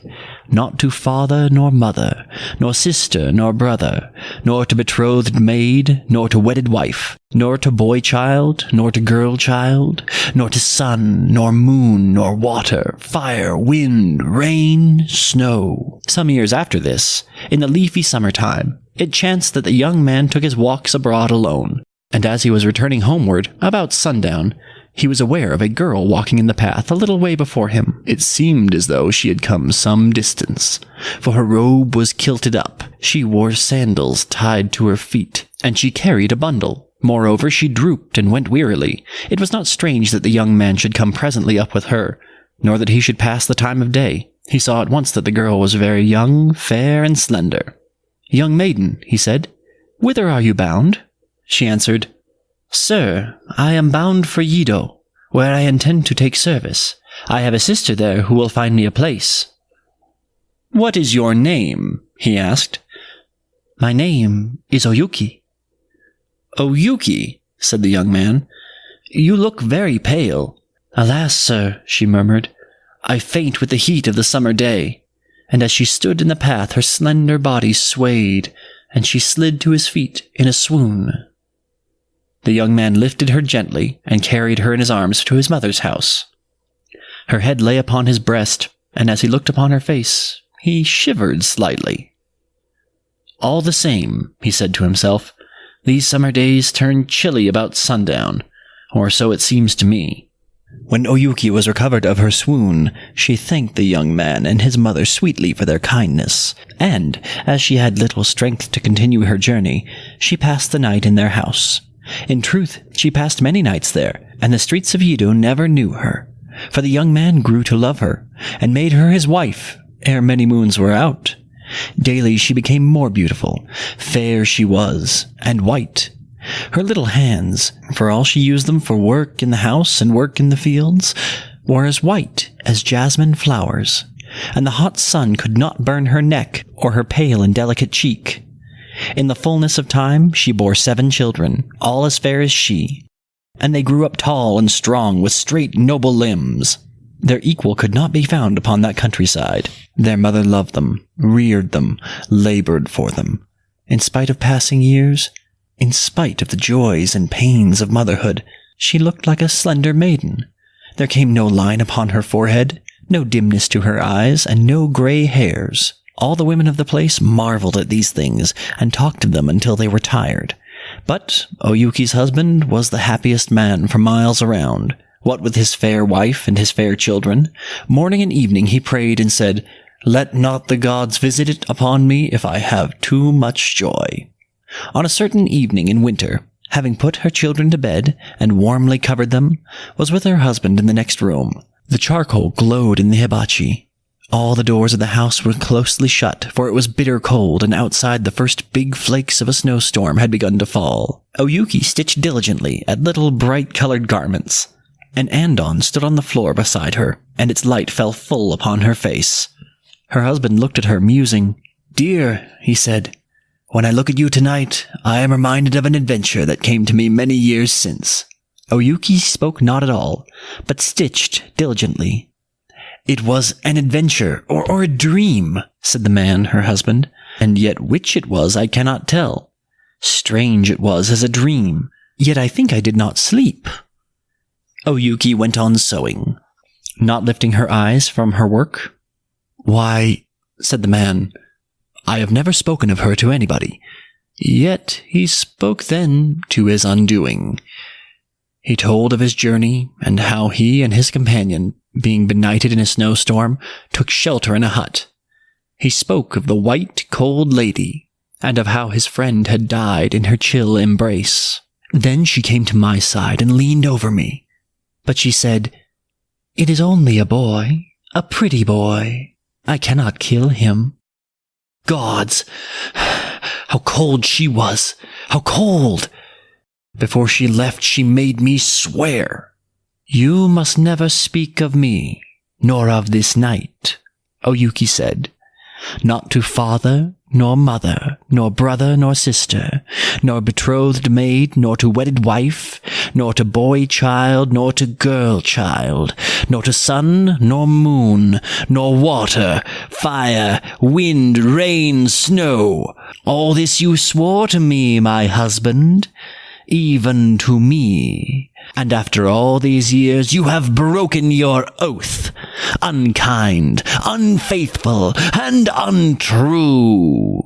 not to father nor mother, nor sister nor brother, nor to betrothed maid, nor to wedded wife, nor to boy child, nor to girl child, nor to sun, nor moon, nor water, fire, wind, rain, snow." Some years after this, in the leafy summer-time, it chanced that the young man took his walks abroad alone, and as he was returning homeward, about sundown, he was aware of a girl walking in the path a little way before him. It seemed as though she had come some distance, for her robe was kilted up, she wore sandals tied to her feet, and she carried a bundle. Moreover, she drooped and went wearily. It was not strange that the young man should come presently up with her, nor that he should pass the time of day. He saw at once that the girl was very young, fair, and slender. "Young maiden," he said, "whither are you bound?" She answered, "Sir, I am bound for Yedo, where I intend to take service. I have a sister there who will find me a place." "What is your name?" he asked. "My name is Oyuki." "Oyuki," said the young man, "you look very pale." "Alas, sir," she murmured, "I faint with the heat of the summer day." And as she stood in the path, her slender body swayed, and she slid to his feet in a swoon. The young man lifted her gently and carried her in his arms to his mother's house. Her head lay upon his breast, and as he looked upon her face, he shivered slightly. "All the same," he said to himself, "these summer days turn chilly about sundown, or so it seems to me." When Oyuki was recovered of her swoon, she thanked the young man and his mother sweetly for their kindness, and, as she had little strength to continue her journey, she passed the night in their house. In truth, she passed many nights there, and the streets of Yedo never knew her, for the young man grew to love her, and made her his wife, ere many moons were out. Daily she became more beautiful, fair she was, and white. Her little hands, for all she used them for work in the house and work in the fields, were as white as jasmine flowers, and the hot sun could not burn her neck or her pale and delicate cheek. In the fullness of time she bore 7 children, all as fair as she, and they grew up tall and strong with straight noble limbs. Their equal could not be found upon that countryside. Their mother loved them, reared them, labored for them. In spite of passing years, in spite of the joys and pains of motherhood, she looked like a slender maiden. There came no line upon her forehead, no dimness to her eyes, and no gray hairs. All the women of the place marveled at these things, and talked of them until they were tired. But Oyuki's husband was the happiest man for miles around. What with his fair wife and his fair children, morning and evening he prayed and said, "Let not the gods visit it upon me if I have too much joy." On a certain evening in winter, having put her children to bed and warmly covered them, was with her husband in the next room. The charcoal glowed in the hibachi. All the doors of the house were closely shut, for it was bitter cold, and outside the first big flakes of a snowstorm had begun to fall. Oyuki stitched diligently at little bright-colored garments. An andon stood on the floor beside her, and its light fell full upon her face. Her husband looked at her, musing. "Dear," he said, "when I look at you tonight, I am reminded of an adventure that came to me many years since." Oyuki spoke not at all, but stitched diligently. "It was an adventure, or a dream," said the man, her husband, "and yet which it was I cannot tell. Strange it was as a dream, yet I think I did not sleep." Oyuki went on sewing, not lifting her eyes from her work. "Why," said the man, "I have never spoken of her to anybody." Yet he spoke then to his undoing. He told of his journey, and how he and his companion, being benighted in a snowstorm, took shelter in a hut. He spoke of the white, cold lady, and of how his friend had died in her chill embrace. Then she came to my side and leaned over me. But she said, "It is only a boy, a pretty boy. I cannot kill him." Gods! How cold she was! How cold! Before she left, she made me swear. You must never speak of me, nor of this night, Oyuki said. Not to father, nor mother, nor brother, nor sister, nor betrothed maid, nor to wedded wife, nor to boy child, nor to girl child, nor to sun, nor moon, nor water, fire, wind, rain, snow. All this you swore to me, my husband, even to me. And after all these years, you have broken your oath. Unkind, unfaithful, and untrue.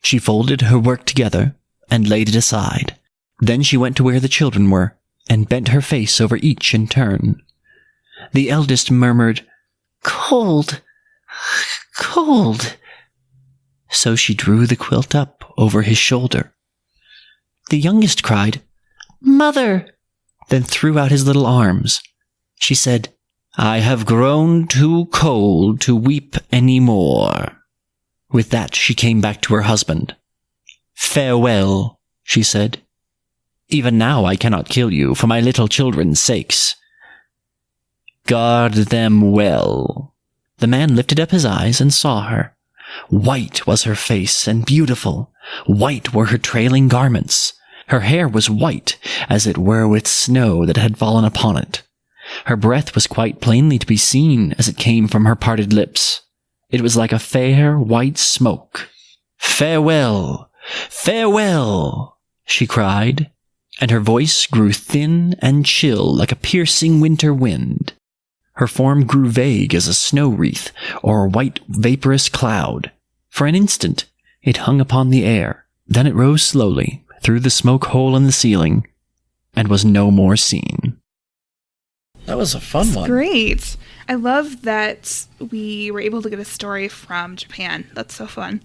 She folded her work together and laid it aside. Then she went to where the children were and bent her face over each in turn. The eldest murmured, "Cold, cold." So she drew the quilt up over his shoulder. The youngest cried, "Mother," then threw out his little arms. She said, "I have grown too cold to weep any more." With that, she came back to her husband. "Farewell," she said. "Even now I cannot kill you for my little children's sakes. Guard them well." The man lifted up his eyes and saw her. White was her face and beautiful. White were her trailing garments. Her hair was white, as it were with snow that had fallen upon it. Her breath was quite plainly to be seen as it came from her parted lips. It was like a fair white smoke. "Farewell, farewell," she cried, and her voice grew thin and chill like a piercing winter wind. Her form grew vague as a snow wreath or a white vaporous cloud. For an instant, it hung upon the air. Then it rose slowly through the smoke hole in the ceiling and was no more seen. That was a fun one. Great. I love that we were able to get a story from Japan. That's so fun.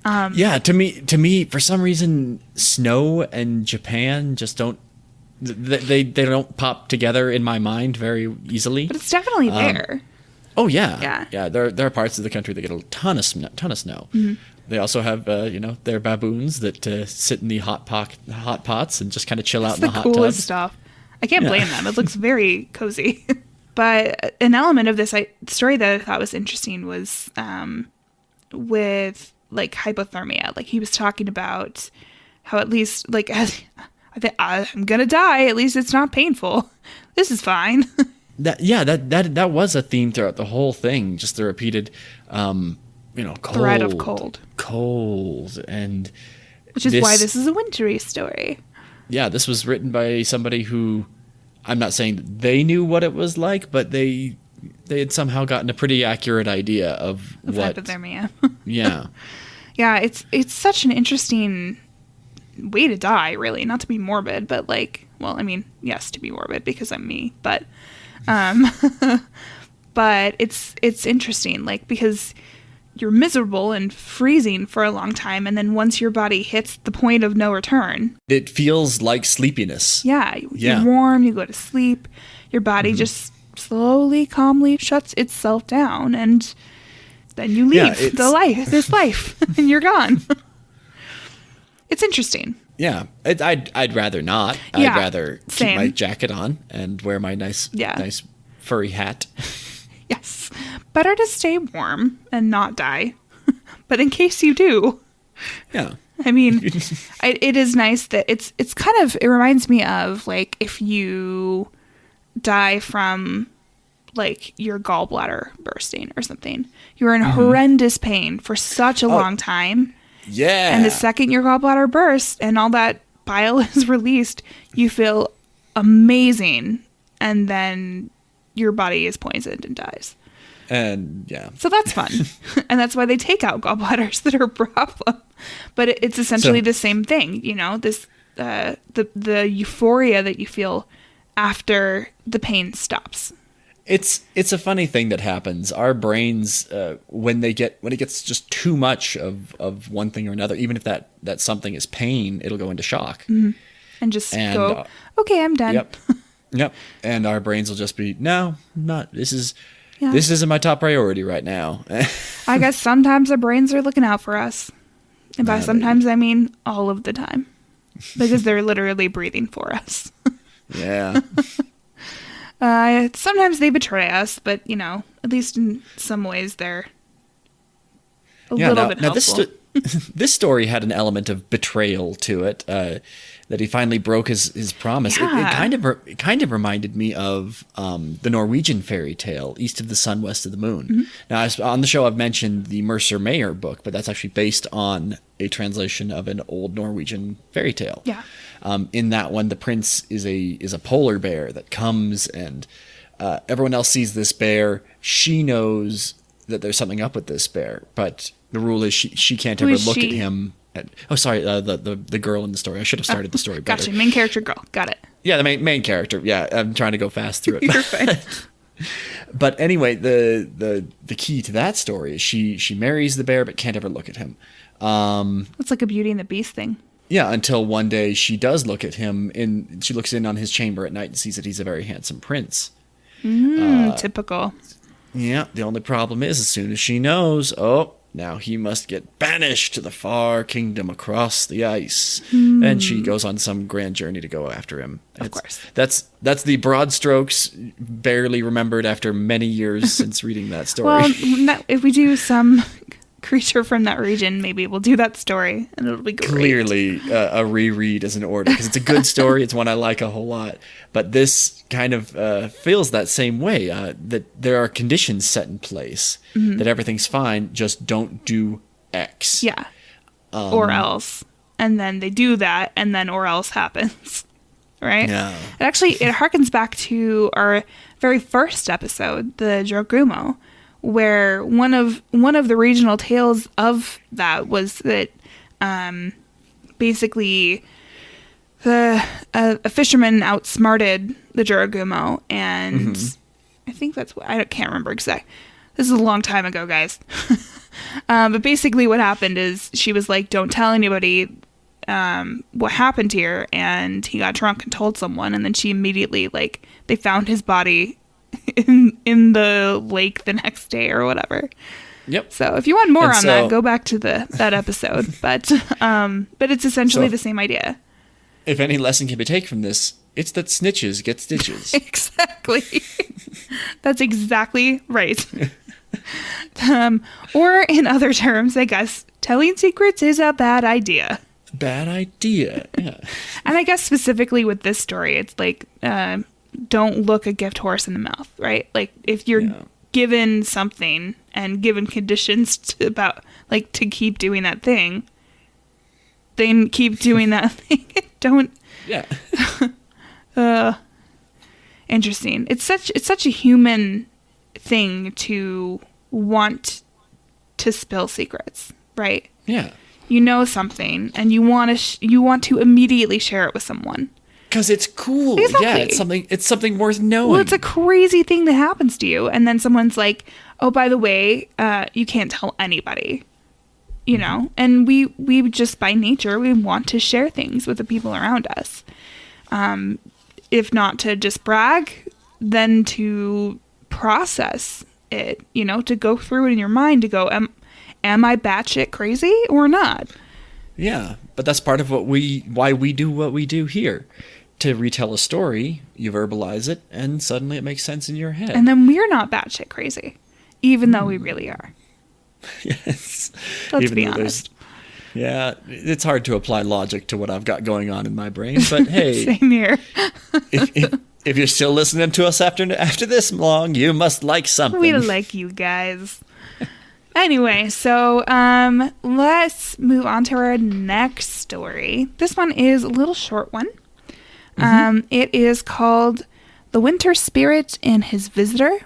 Yeah, to me, for some reason, snow and Japan just don't, they don't pop together in my mind very easily. But it's definitely there. Oh yeah, yeah. There are parts of the country that get a ton of snow. Mm-hmm. They also have, their baboons that sit in the hot pots and just kind of chill out in the hot tubs. It's the coolest stuff. I can't blame them. It looks very cozy. But an element of this story that I thought was interesting was with, like, hypothermia. Like, he was talking about how at least, like, I'm going to die. At least it's not painful. This is fine. That was a theme throughout the whole thing. Just the repeated, cold. Threat of cold. Cold. And which is why this is a wintry story. Yeah, this was written by somebody who, I'm not saying that they knew what it was like, but they had somehow gotten a pretty accurate idea of what hypothermia. Yeah. Yeah, it's such an interesting way to die, really. Not to be morbid, but yes, to be morbid because I'm me, but but it's interesting, like, because you're miserable and freezing for a long time, and then once your body hits the point of no return, it feels like sleepiness. Yeah. You're warm, you go to sleep, your body just slowly, calmly shuts itself down, and then you leave this life, and you're gone. It's interesting. Yeah, I'd rather not. I'd rather keep my jacket on and wear my nice furry hat. Yes. Better to stay warm and not die. But in case you do. Yeah. I mean, it is nice that it's kind of, it reminds me of, like, if you die from, like, your gallbladder bursting or something. You're in horrendous pain for such a long time. Yeah. And the second your gallbladder bursts and all that bile is released, you feel amazing. And then your body is poisoned and dies. And yeah. So that's fun. And that's why they take out gallbladders that are a problem. But it's essentially the same thing, this the euphoria that you feel after the pain stops. It's a funny thing that happens. Our brains, when it gets just too much of one thing or another, even if that something is pain, it'll go into shock. Mm-hmm. And go, okay, I'm done. Yep. And our brains will just be, no, not. This isn't my top priority right now. I guess sometimes our brains are looking out for us. And by sometimes, I mean all of the time. Because they're literally breathing for us. Yeah. Sometimes they betray us, but, at least in some ways they're a little bit helpful. This story had an element of betrayal to it, that he finally broke his promise. Yeah. It kind of reminded me of the Norwegian fairy tale, East of the Sun, West of the Moon. Mm-hmm. Now, on the show, I've mentioned the Mercer Mayer book, but that's actually based on a translation of an old Norwegian fairy tale. Yeah. In that one, the prince is a polar bear that comes, and everyone else sees this bear. She knows that there's something up with this bear, but the rule is she can't ever look at him. The girl in the story. I should have started the story better. Gotcha. Main character girl. Got it. Yeah, the main character. Yeah, I'm trying to go fast through it. You're fine. But anyway, the key to that story is she marries the bear but can't ever look at him. It's like a Beauty and the Beast thing. Yeah, until one day she does look at him, and she looks in on his chamber at night and sees that he's a very handsome prince. Typical. Yeah, the only problem is, as soon as she knows, now he must get banished to the far kingdom across the ice. And she goes on some grand journey to go after him. Of course. That's the broad strokes, barely remembered after many years since reading that story. Well, if we do some creature from that region, maybe we'll do that story, and it'll be great. Clearly, a reread is in order, because it's a good story. It's one I like a whole lot. But this kind of feels that same way, that there are conditions set in place, that everything's fine, just don't do X. Yeah. Or else. And then they do that, and then or else happens. Right? Yeah. It harkens back to our very first episode, the Jogumo, where one of the regional tales of that was that basically a fisherman outsmarted the Jogumo, and I think that's what, I can't remember exactly. This is a long time ago, guys. But basically what happened is she was like, don't tell anybody what happened here, and he got drunk and told someone, and then she immediately, they found his body in the lake the next day or whatever. Yep. So if you want more on that, go back to that episode. But it's essentially the same idea. If any lesson can be taken from this, it's that snitches get stitches. Exactly. That's exactly right. Or in other terms, I guess, telling secrets is a bad idea. Bad idea. Yeah. And I guess specifically with this story, it's like, don't look a gift horse in the mouth, right? Like if you're given something and given conditions to keep doing that thing, then keep doing that thing. Don't. Yeah. Interesting. It's such a human thing to want to spill secrets, right? Yeah. You know something and you want to immediately share it with someone. Because it's cool. Exactly. Yeah, it's something worth knowing. Well, it's a crazy thing that happens to you, and then someone's like, "Oh, by the way, you can't tell anybody," you know. And we just by nature we want to share things with the people around us, if not to just brag, then to process it. You know, to go through it in your mind, to go, am I batshit crazy or not? Yeah, but that's part of why we do what we do here. To retell a story, you verbalize it, and suddenly it makes sense in your head. And then we're not batshit crazy, even though we really are. Yes. Let's be honest. Yeah, it's hard to apply logic to what I've got going on in my brain, but hey. Same here. if you're still listening to us after this long, you must like something. We like you guys. Anyway, so let's move on to our next story. This one is a little short one. It is called The Winter Spirit and His Visitor,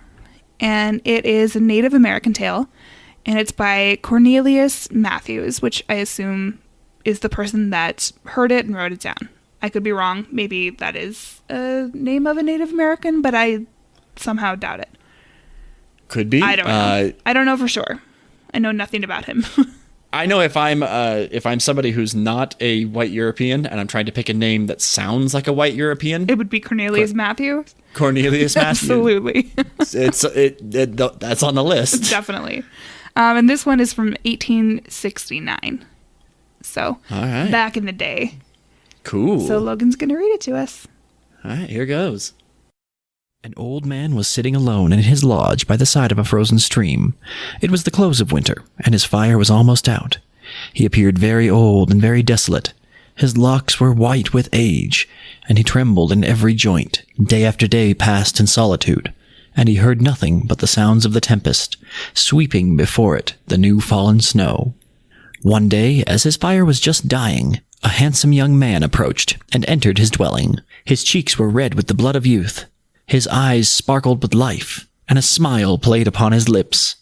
and it is a Native American tale, and it's by Cornelius Matthews, which I assume is the person that heard it and wrote it down. I could be wrong. Maybe that is a name of a Native American, but I somehow doubt it. Could be. I don't know. I don't know for sure. I know nothing about him. I know if I'm somebody who's not a white European and I'm trying to pick a name that sounds like a white European, it would be Cornelius Matthews. Cornelius Matthews. Absolutely. That's on the list. Definitely. And this one is from 1869. So, all right. Back in the day. Cool. So Logan's going to read it to us. All right, here goes. An old man was sitting alone in his lodge by the side of a frozen stream. It was the close of winter, and his fire was almost out. He appeared very old and very desolate. His locks were white with age, and he trembled in every joint. Day after day passed in solitude, and he heard nothing but the sounds of the tempest, sweeping before it the new fallen snow. One day, as his fire was just dying, a handsome young man approached and entered his dwelling. His cheeks were red with the blood of youth. His eyes sparkled with life, and a smile played upon his lips.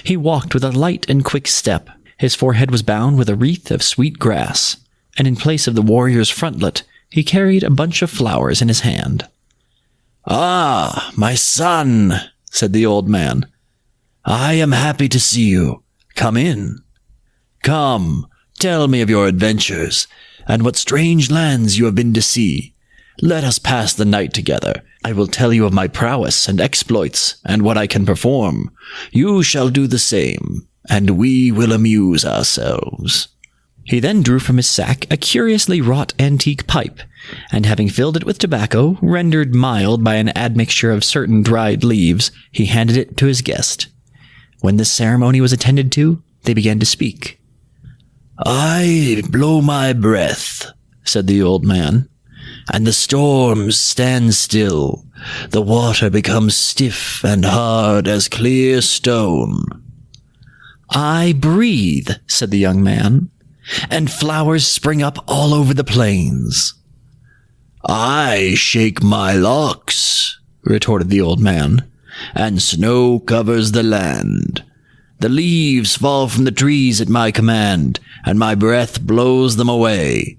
He walked with a light and quick step. His forehead was bound with a wreath of sweet grass, and in place of the warrior's frontlet, he carried a bunch of flowers in his hand. "Ah, my son," said the old man. "I am happy to see you. Come in. Come, tell me of your adventures, and what strange lands you have been to see. Let us pass the night together. I will tell you of my prowess and exploits, and what I can perform. You shall do the same, and we will amuse ourselves." He then drew from his sack a curiously wrought antique pipe, and having filled it with tobacco, rendered mild by an admixture of certain dried leaves, he handed it to his guest. When this ceremony was attended to, they began to speak. "I blow my breath," said the old man, "and the storms stand still. The water becomes stiff and hard as clear stone." "I breathe," said the young man, "and flowers spring up all over the plains." "I shake my locks," retorted the old man, "and snow covers the land. The leaves fall from the trees at my command, and my breath blows them away.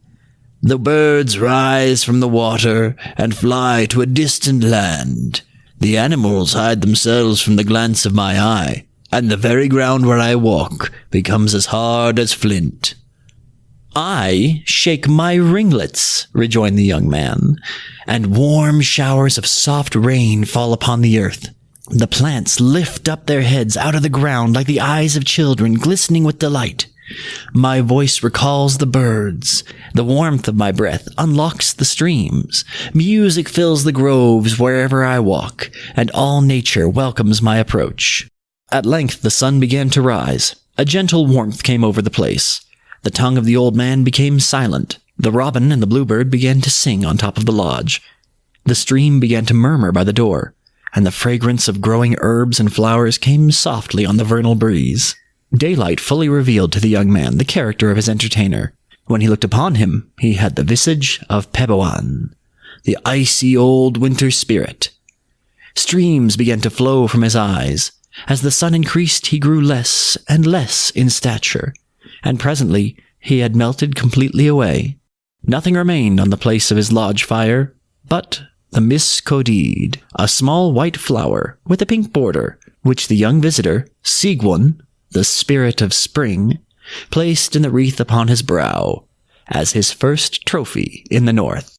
The birds rise from the water and fly to a distant land. The animals hide themselves from the glance of my eye, and the very ground where I walk becomes as hard as flint." "I shake my ringlets," rejoined the young man, "and warm showers of soft rain fall upon the earth. The plants lift up their heads out of the ground like the eyes of children glistening with delight. My voice recalls the birds. The warmth of my breath unlocks the streams. Music fills the groves wherever I walk, and all nature welcomes my approach." At length the sun began to rise. A gentle warmth came over the place. The tongue of the old man became silent. The robin and the bluebird began to sing on top of the lodge. The stream began to murmur by the door, and the fragrance of growing herbs and flowers came softly on the vernal breeze. Daylight fully revealed to the young man the character of his entertainer. When he looked upon him, he had the visage of Peboan, the icy old winter spirit. Streams began to flow from his eyes. As the sun increased, he grew less and less in stature, and presently he had melted completely away. Nothing remained on the place of his lodge fire but the miscodid, a small white flower with a pink border, which the young visitor, Sigwun, the spirit of spring, placed in the wreath upon his brow, as his first trophy in the north.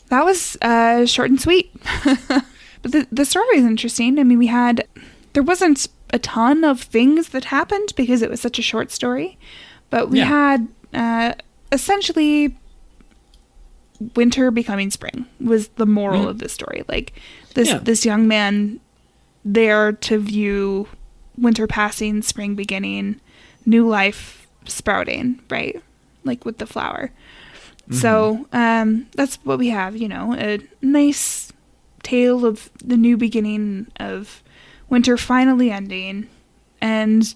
That was short and sweet. But the story is interesting. I mean, there wasn't a ton of things that happened because it was such a short story, but we had essentially winter becoming spring was the moral of this story. Like this young man there to view winter passing, spring beginning, new life sprouting, right? Like with the flower. Mm-hmm. So that's what we have, a nice tale of the new beginning of winter finally ending. And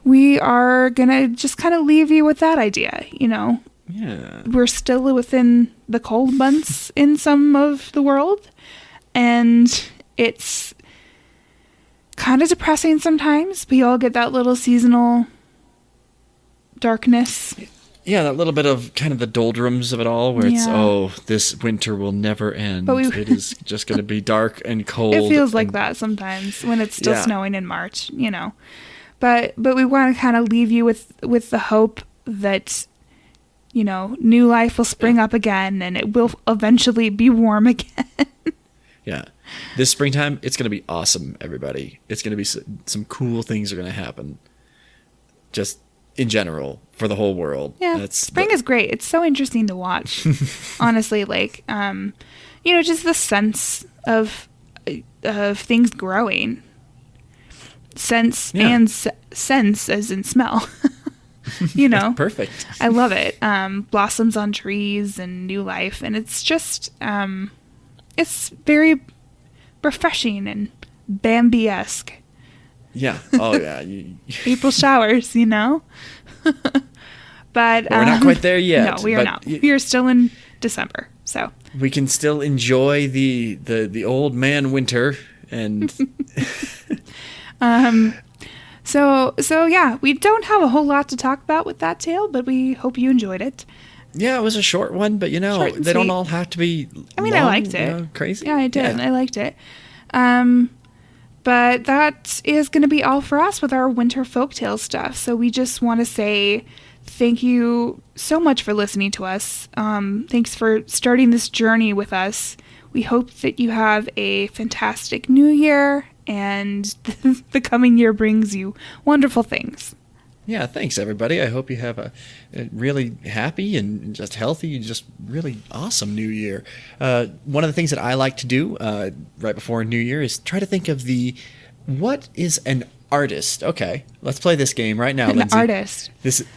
we are going to just kind of leave you with that idea, Yeah. We're still within the cold months in some of the world, and it's kind of depressing sometimes. We all get that little seasonal darkness. Yeah, that little bit of kind of the doldrums of it all, where it's, this winter will never end. It is just going to be dark and cold. It feels like that sometimes when it's still snowing in March, But we want to kind of leave you with the hope that, new life will spring up again, and it will eventually be warm again. Yeah. This springtime, it's going to be awesome, everybody. It's going to be some cool things are going to happen. Just in general, for the whole world. Yeah, spring is great. It's so interesting to watch. Honestly, just the sense of of things growing. Sense sense as in smell. You know, Perfect. I love it. Blossoms on trees and new life, and it's just it's very refreshing and Bambi-esque. Yeah. Oh yeah. April showers, you know. But we're not quite there yet. No, we are not. We are still in December, so we can still enjoy the old man winter and. So yeah, we don't have a whole lot to talk about with that tale, but we hope you enjoyed it. Yeah, it was a short one, but they sweet. don't all have to be. I mean, long, I liked it. Crazy. Yeah, I did. Yeah. I liked it. But that is going to be all for us with our winter folktale stuff. So we just want to say thank you so much for listening to us. Thanks for starting this journey with us. We hope that you have a fantastic new year and the coming year brings you wonderful things. Yeah, thanks everybody. I hope you have a really happy and just healthy and just really awesome new year. One of the things that I like to do right before New Year is try to think of what is an artist? Okay, let's play this game right now, Lindsay. Artist.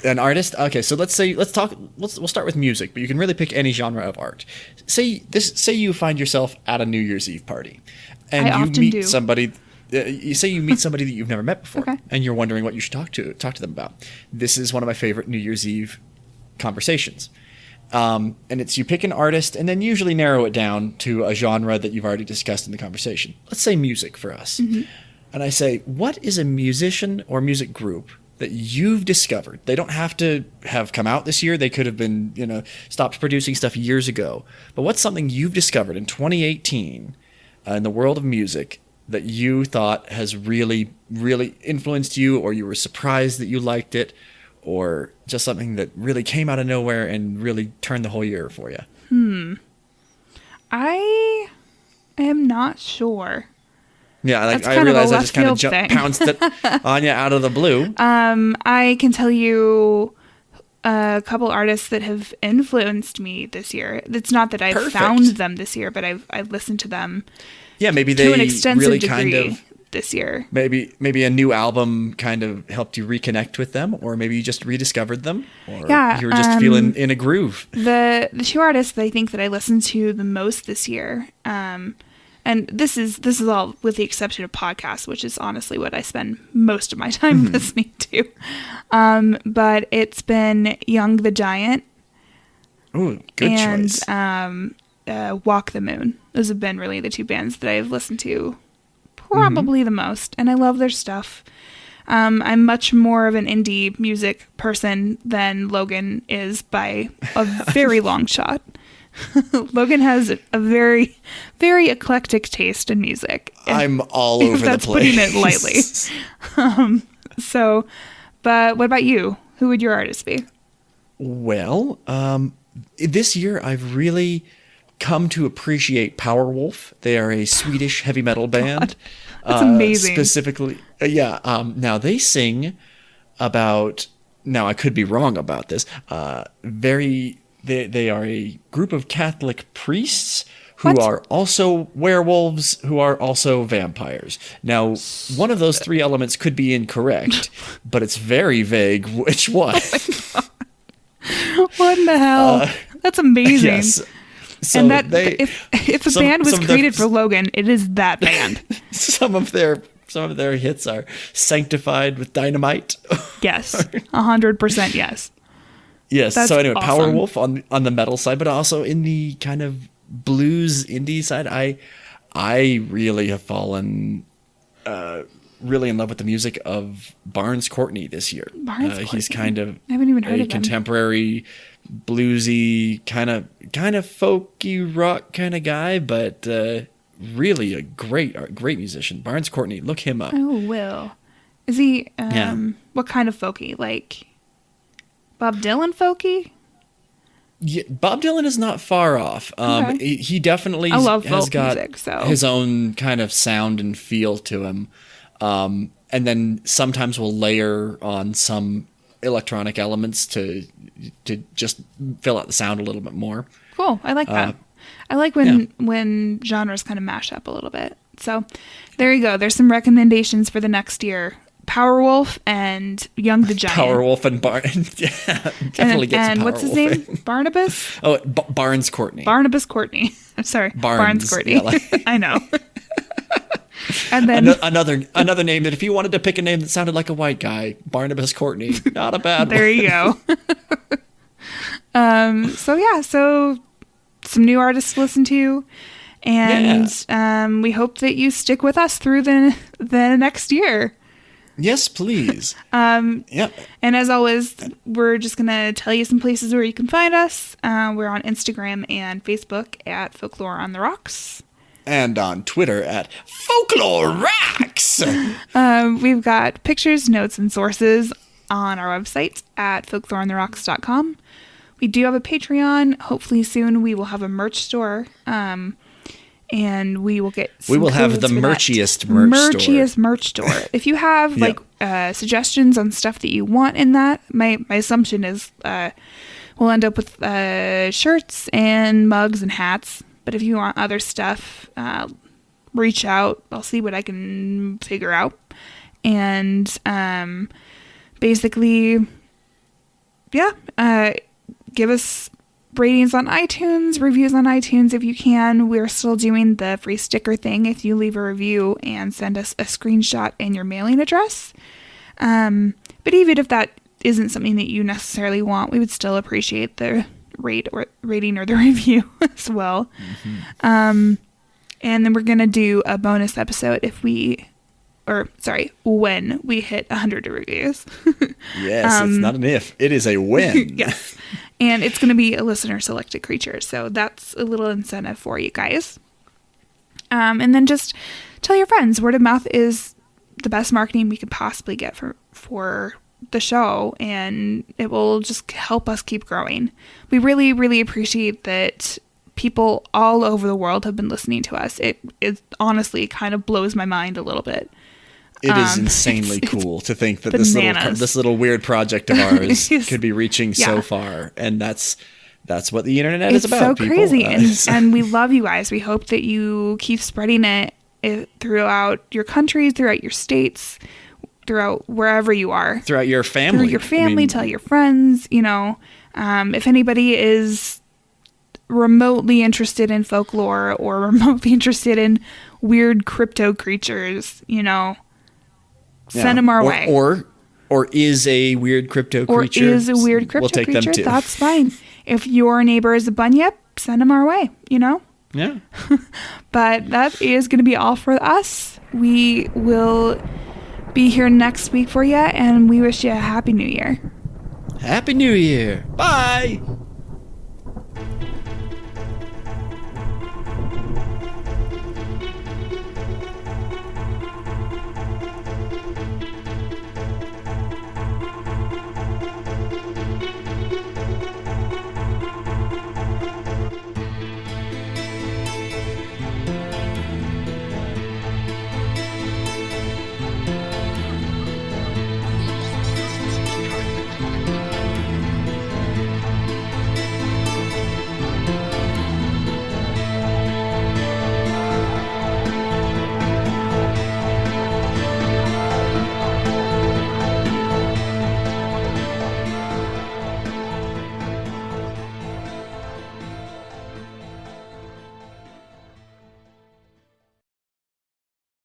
An artist? Okay, so we'll start with music, but you can really pick any genre of art. Say you find yourself at a New Year's Eve party and you meet somebody. You say you meet somebody that you've never met before, okay, and you're wondering what you should talk to them about. This is one of my favorite New Year's Eve conversations. And it's you pick an artist and then usually narrow it down to a genre that you've already discussed in the conversation. Let's say music for us. Mm-hmm. And I say, what is a musician or music group that you've discovered? They don't have to have come out this year. They could have been, stopped producing stuff years ago. But what's something you've discovered in 2018 in the world of music that you thought has really, really influenced you, or you were surprised that you liked it, or just something that really came out of nowhere and really turned the whole year for you? I am not sure. Yeah, I realize I just kind of pounced it on you out of the blue. I can tell you a couple artists that have influenced me this year. It's not that I've found them this year, but I've listened to them. Yeah, maybe they to an extensive really degree kind of this year. Maybe a new album kind of helped you reconnect with them, or maybe you just rediscovered them, or you were just feeling in a groove. The two artists that I think that I listened to the most this year, and this is all with the exception of podcasts, which is honestly what I spend most of my time listening to. But it's been Young the Giant. Ooh, good choice. And Walk the Moon. Those have been really the two bands that I've listened to probably the most, and I love their stuff. I'm much more of an indie music person than Logan is by a very long shot. Logan has a very, very eclectic taste in music. I'm all over the place. That's putting it lightly. But what about you? Who would your artist be? Well, this year I've really come to appreciate Powerwolf. They are a Swedish heavy metal band. That's amazing. Specifically, now they sing about. Now I could be wrong about this. They are a group of Catholic priests who are also werewolves, who are also vampires. Now, one of those three elements could be incorrect, but it's very vague which one. Oh what in the hell? That's amazing. Yes. So and that if a band was created for Logan, it is that band. Some of their hits are Sanctified with Dynamite. Yes, 100% yes. Yes. That's so anyway, awesome. Powerwolf on the metal side, but also in the kind of blues indie side, I really have fallen really in love with the music of Barnes Courtney this year. He's kind of I haven't even heard of him. Contemporary, bluesy, kind of folky rock kind of guy, but really a great musician. Barnes Courtney, look him up. Oh, will. Is he what kind of folky? Like Bob Dylan folky? Yeah, Bob Dylan is not far off. Okay. He definitely has got his own kind of sound and feel to him. And then sometimes we'll layer on some electronic elements to just fill out the sound a little bit more. Cool. I like that. I like when genres kind of mash up a little bit. So there you go. There's some recommendations for the next year. Powerwolf and Young the Giant. Powerwolf and yeah, definitely gets and Powerwolf. What's his name? Barnabas? Oh, Barnes Courtney. Barnabas Courtney. I'm sorry. Barnes Courtney. Yeah, I know. And then another name that if you wanted to pick a name that sounded like a white guy, Barnabas Courtney. Not a bad one. There you go. So some new artists to listen to. And we hope that you stick with us through the next year. Yes, please. Yep. And as always, we're just going to tell you some places where you can find us. We're on Instagram and Facebook at Folklore on the Rocks. And on Twitter at Folklore Rocks. We've got pictures, notes, and sources on our website at folkloreontherocks.com. We do have a Patreon. Hopefully soon we will have a merch store. And we will get some have the merchiest merch store. If you have suggestions on stuff that you want in that, my assumption is we'll end up with shirts and mugs and hats. But if you want other stuff, reach out. I'll see what I can figure out. And basically, give us ratings on iTunes, reviews on iTunes if you can. We're still doing the free sticker thing if you leave a review and send us a screenshot and your mailing address. But even if that isn't something that you necessarily want, we would still appreciate the rating or the review as well. Mm-hmm. And then we're going to do a bonus episode when we hit 100 reviews. Yes, it's not an if. It is a when. Yes. And it's going to be a listener-selected creature. So that's a little incentive for you guys. And then just tell your friends. Word of mouth is the best marketing we could possibly get for the show. And it will just help us keep growing. We really, really appreciate that people all over the world have been listening to us. It honestly kind of blows my mind a little bit. It is insanely cool to think that this little weird project of ours could be reaching so far, and that's what the internet is about. It's so crazy, and we love you guys. We hope that you keep spreading it throughout your countries, throughout your states, throughout wherever you are, throughout your family. Tell your friends. If anybody is remotely interested in folklore or remotely interested in weird crypto creatures, send them our way. Or is a weird crypto creature. We'll take them too. That's fine. If your neighbor is a bunyip, send them our way, Yeah. But that is going to be all for us. We will be here next week for you, and we wish you a Happy New Year. Happy New Year. Bye.